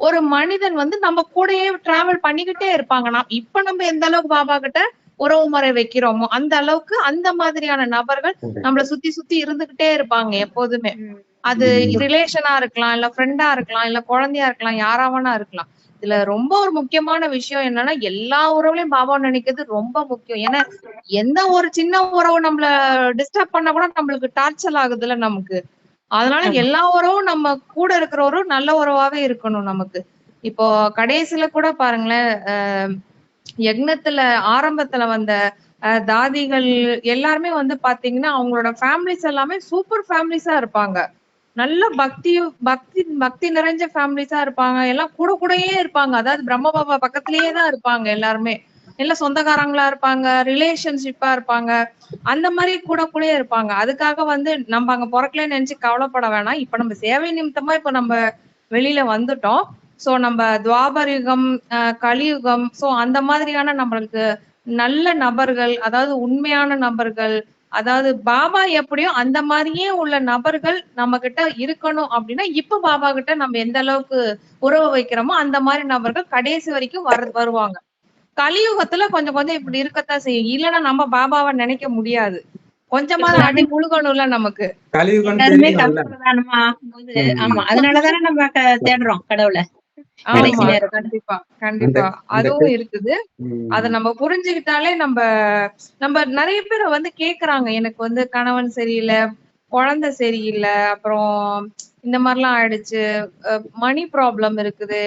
ஒரு மனிதன் வந்து நம்ம கூடயே டிராவல் பண்ணிக்கிட்டே இருப்பாங்க. இப்ப நம்ம எந்த அளவுக்கு பாபா கிட்ட உறவு முறை வைக்கிறோமோ அந்த அளவுக்கு அந்த மாதிரியான நபர்கள் நம்மள சுத்தி சுத்தி இருந்துகிட்டே இருப்பாங்க எப்போதுமே. அது ரிலேஷனா இருக்கலாம், இல்ல ஃப்ரெண்டா இருக்கலாம், இல்ல குழந்தையா இருக்கலாம், யாராவனா இருக்கலாம். இதுல ரொம்ப ஒரு முக்கியமான விஷயம் என்னன்னா, எல்லா உறவுலையும் பாபா நினைக்கிறது ரொம்ப முக்கியம். ஏன்னா எந்த ஒரு சின்ன உறவு நம்மள டிஸ்டர்ப் பண்ண கூட நம்மளுக்கு டார்ச்சர் ஆகுதுல்ல நமக்கு. அதனால எல்லா உறவும் நம்ம கூட இருக்கிறவரும் நல்ல உறவாவே இருக்கணும் நமக்கு. இப்போ கடைசியில கூட பாருங்களேன், யக்னத்துல ஆரம்பத்துல வந்த தாதிகள் எல்லாருமே வந்து பாத்தீங்கன்னா அவங்களோட ஃபேமிலிஸ் எல்லாமே சூப்பர் ஃபேமிலிஸா இருப்பாங்க. நல்ல பக்தி நிறைஞ்ச ஃபேமிலிஸா இருப்பாங்க. எல்லாம் கூடயே இருப்பாங்க. அதாவது பிரம்ம பாபா பக்கத்திலேயே தான் இருப்பாங்க எல்லாருமே. எல்லாம் சொந்தக்காரங்களா இருப்பாங்க, ரிலேஷன்ஷிப்பா இருப்பாங்க, அந்த மாதிரி கூடயே இருப்பாங்க. அதுக்காக வந்து நம்ம அங்க பிறக்கலன்னு நினைச்சு கவலைப்பட வேணாம். இப்ப நம்ம சேவை நிமித்தமா இப்ப நம்ம வெளியில வந்துட்டோம். சோ நம்ம துவாபர யுகம், கலியுகம், சோ அந்த மாதிரியான நம்மளுக்கு நல்ல நபர்கள், அதாவது உண்மையான நபர்கள், அதாவது பாபா எப்படியோ அந்த மாதிரியே உள்ள நபர்கள் நம்ம கிட்ட இருக்கணும் அப்படின்னா, இப்ப பாபா கிட்ட நம்ம எந்த அளவுக்கு உறவு வைக்கிறோமோ அந்த மாதிரி நபர்கள் கடைசி வரைக்கும் வருவாங்க. கலியுகத்துல கொஞ்சம் கொஞ்சம் இப்படி இருக்கத்தான் செய்யும். இல்லைன்னா நம்ம பாபாவை நினைக்க முடியாது. கொஞ்சமாவது அடி முழுகணும்ல நமக்கு. ஆமா, அதனாலதானே நம்ம தேடுறோம் கடவுளை. ஆமா, கண்டிப்பா கண்டிப்பா அதுவும் இருக்குது. அத நம்ம புரிஞ்சுக்கிட்டாலே நம்ம நிறைய பேர் வந்து கேக்குறாங்க, எனக்கு வந்து கணவன் சரியில்லை, குழந்தை சரியில்லை, அப்புறம் இந்த மாதிரிலாம் ஆயிடுச்சு, மணி ப்ராப்ளம் இருக்குது,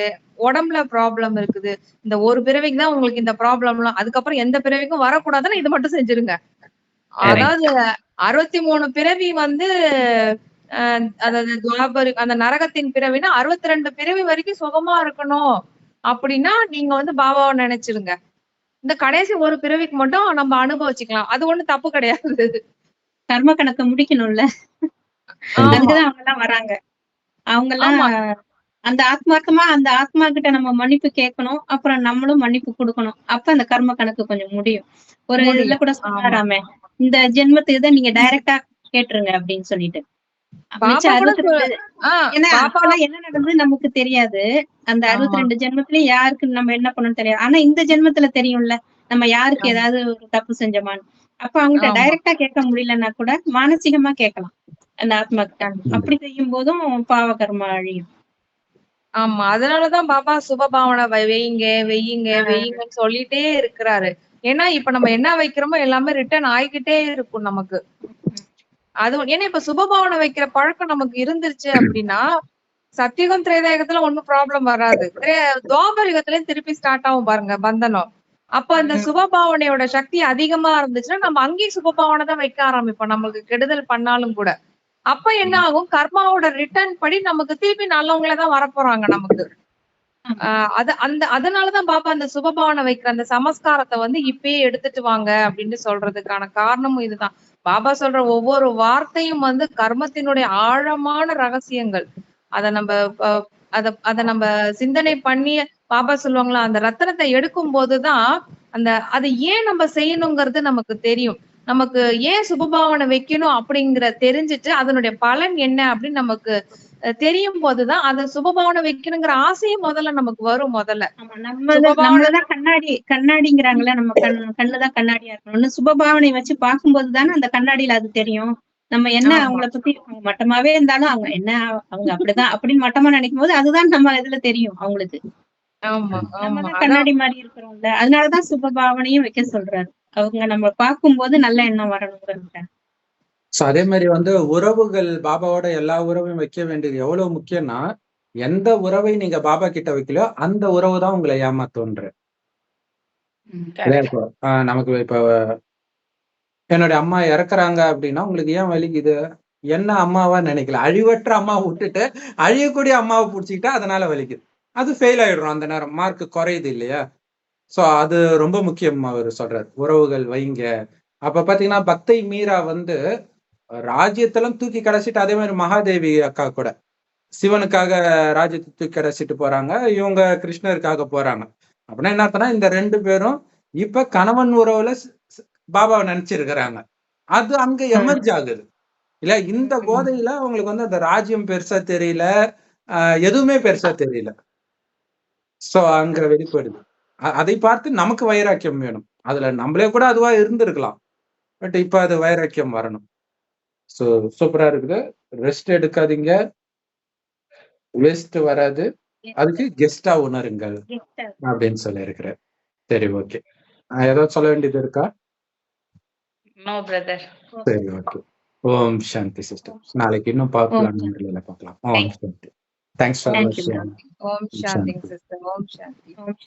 உடம்புல ப்ராப்ளம் இருக்குது, இந்த ஒரு பிறவிக்கு தான் உங்களுக்கு இந்த ப்ராப்ளம் எல்லாம், அதுக்கப்புறம் எந்த பிறவிக்கும் வரக்கூடாதுன்னு இது மட்டும் செஞ்சிருங்க. அதாவது 63 பிறவி வந்து அதாவது துவாபர் அந்த நரகத்தின் பிறவினா 62 பிறவி வரைக்கும் சுகமா இருக்கணும் அப்படின்னா நீங்க வந்து பாபாவை நினைச்சிருங்க. இந்த கடைசி ஒரு பிறவிக்கு மட்டும் நம்ம அனுபவிச்சுக்கலாம். அது ஒண்ணு தப்பு கிடையாது. கர்ம கணக்கு முடிக்கணும்ல, அதுக்குதான் அவங்க எல்லாம் வராங்க. அவங்க எல்லாம் அந்த ஆத்மார்த்தமா அந்த ஆத்மா கிட்ட நம்ம மன்னிப்பு கேட்கணும், அப்புறம் நம்மளும் மன்னிப்பு கொடுக்கணும். அப்ப அந்த கர்ம கணக்கு கொஞ்சம் முடியும். ஒரு இதுல கூட சொல்லாராமே, இந்த ஜென்மத்துக்கு தான் நீங்க டைரக்டா கேட்டுருங்க அப்படின்னு சொல்லிட்டு. என்ன நடந்தது நமக்கு தெரியாது. அந்த 62 ஜென்மத்திலயும் யாருக்கு நம்ம என்ன பண்ணணும் தெரியாது. ஆனா இந்த ஜென்மத்துல தெரியும்ல நம்ம யாருக்கு ஏதாவது ஒரு தப்பு செஞ்சோமான்னு. அப்ப அவங்ககிட்ட டைரக்டா கேட்க முடியலன்னா கூட மானசீகமா கேட்கலாம். அந்த ஆத்மாக்கு. அப்படி செய்யும் போதும் பாவ கர்மா அழியும். ஆமா. அதனாலதான் பாபா சுபபாவனை வையுங்க, வெய்யுங்கன்னு சொல்லிட்டே இருக்கிறாரு. ஏன்னா இப்ப நம்ம என்ன வைக்கிறோமோ எல்லாமே ரிட்டர்ன் ஆயிக்கிட்டே இருக்கும் நமக்கு. ஏன்னா இப்ப சுபபாவனை வைக்கிற பழக்கம் நமக்கு இருந்துருச்சு அப்படின்னா சத்தியுகம் திரேதாயுகத்துல ஒண்ணும் ப்ராப்ளம் வராது. துவாபர யுகத்திலயும் திருப்பி ஸ்டார்ட் ஆகும் பாருங்க பந்தனம். அப்ப அந்த சுபபாவனையோட சக்தி அதிகமா இருந்துச்சுன்னா நம்ம அங்கேயும் சுபபாவனை தான் வைக்க ஆரம்பிப்போம், நமக்கு கெடுதல் பண்ணாலும் கூட. அப்ப என்ன ஆகும், கர்மாவோட ரிட்டர்ன் படி நமக்கு திருப்பி நல்லவங்களதான் வரப்போறாங்க நமக்கு. அதனாலதான் பாப்பா அந்த சுபபாவனை வைக்கிற அந்த சமஸ்காரத்தை இப்பயே எடுத்துட்டு வாங்க அப்படின்னு சொல்றதுக்கான காரணமும் இதுதான். பாபா சொல்ற ஒவ்வொரு வார்த்தையும் கர்மத்தினுடைய ஆழமான ரகசியங்கள். அத நம்ம சிந்தனை பண்ணி பாபா சொல்லுவாங்களா, அந்த ரத்தனத்தை எடுக்கும் போதுதான் அதை ஏன் நம்ம செய்யணுங்கிறது நமக்கு தெரியும். நமக்கு ஏன் சுபபாவனை வைக்கணும் அப்படிங்கிற தெரிஞ்சுட்டு அதனுடைய பலன் என்ன அப்படின்னு நமக்கு தெரியும் போதுதான் அந்த சுபபாவனை வைக்கணுங்கிற ஆசையும் முதல்ல நமக்கு வரும். முதல்ல நம்மளதான் கண்ணாடிங்கிறாங்களே, நம்ம கண்ணுதான் கண்ணாடியா இருக்கணும்னு சுபபாவனை வச்சு பார்க்கும்போது தானே அந்த கண்ணாடியில அது தெரியும். நம்ம என்ன அவங்கள பத்தி மட்டமாவே இருந்தாலும் அவங்க என்ன அவங்க அப்படிதான் அப்படின்னு மட்டமா நினைக்கும் போது அதுதான் நம்ம இதுல தெரியும் அவங்களுக்கு. கண்ணாடி மாதிரி இருக்கிறோம்ல, அதனாலதான் சுபபாவனையும் வைக்க சொல்றாரு. அவங்க நம்ம பார்க்கும்போது நல்ல எண்ணம் வரணுங்கிறதுக்காக. அதே மாதிரி உறவுகள் பாபாவோட எல்லா உறவையும் வைக்க வேண்டியது எவ்வளவு முக்கியம்னா, எந்த உறவை நீங்க பாபா கிட்ட வைக்கலையோ அந்த உறவு தான் உங்களை ஏமாத்தோன்ற. நமக்கு இப்ப என்னுடைய அம்மா இறக்குறாங்க அப்படின்னா உங்களுக்கு ஏன் வலிக்குது? என்ன அம்மாவா நினைக்கல, அழிவற்ற அம்மாவை விட்டுட்டு அழியக்கூடிய அம்மாவை பிடிச்சிக்கிட்டா அதனால வலிக்குது. அது ஃபெயில் ஆயிடுறோம் அந்த நேரம், மார்க் குறையுது இல்லையா? சோ அது ரொம்ப முக்கியம் அவர் சொல்றாரு, உறவுகள் வைங்க. அப்ப பாத்தீங்கன்னா பக்தை மீரா ராஜ்யத்தெல்லாம் தூக்கி கடைசிட்டு, அதே மாதிரி மகாதேவி அக்கா கூட சிவனுக்காக ராஜ்யத்தை தூக்கி கடைசிட்டு போறாங்க, இவங்க கிருஷ்ணருக்காக போறாங்க. அப்படின்னா என்ன அர்த்தம்னா, இந்த ரெண்டு பேரும் இப்ப கணவன் உறவுல பாபாவை நினைச்சிருக்கிறாங்க. அது அங்க எமர்ஜ் ஆகுது இல்ல. இந்த போதையில அவங்களுக்கு அந்த ராஜ்யம் பெருசா தெரியல, எதுவுமே பெருசா தெரியல. சோ அங்க வெளிப்படுது. அதை பார்த்து நமக்கு வைராக்கியம் வேணும். அதுல நம்மளே கூட அதுவா இருந்திருக்கலாம், பட் இப்ப அது வைராக்கியம் வரணும். சோ சூப்பரா இருக்குது. ரெஸ்ட் எடுக்காதீங்க, வேஸ்ட் வராது, அதுக்கு கெஸ்டா உணருங்கள் அப்படின்னு சொல்லி இருக்கிறேன். சரி, ஓகே. ஏதாவது சொல்ல வேண்டியது இருக்கா? No brother. சரி, ஓகே. ஓம் சாந்தி சிஸ்டர். நாளைக்கு இன்னும் பார்க்கலாம், பார்க்கலாம். ஓம் சாந்தி. தேங்க்ஸ் ஃபார் வாட்சிங். ஓம் சாந்தி சிஸ்டர். ஓம் சாந்தி.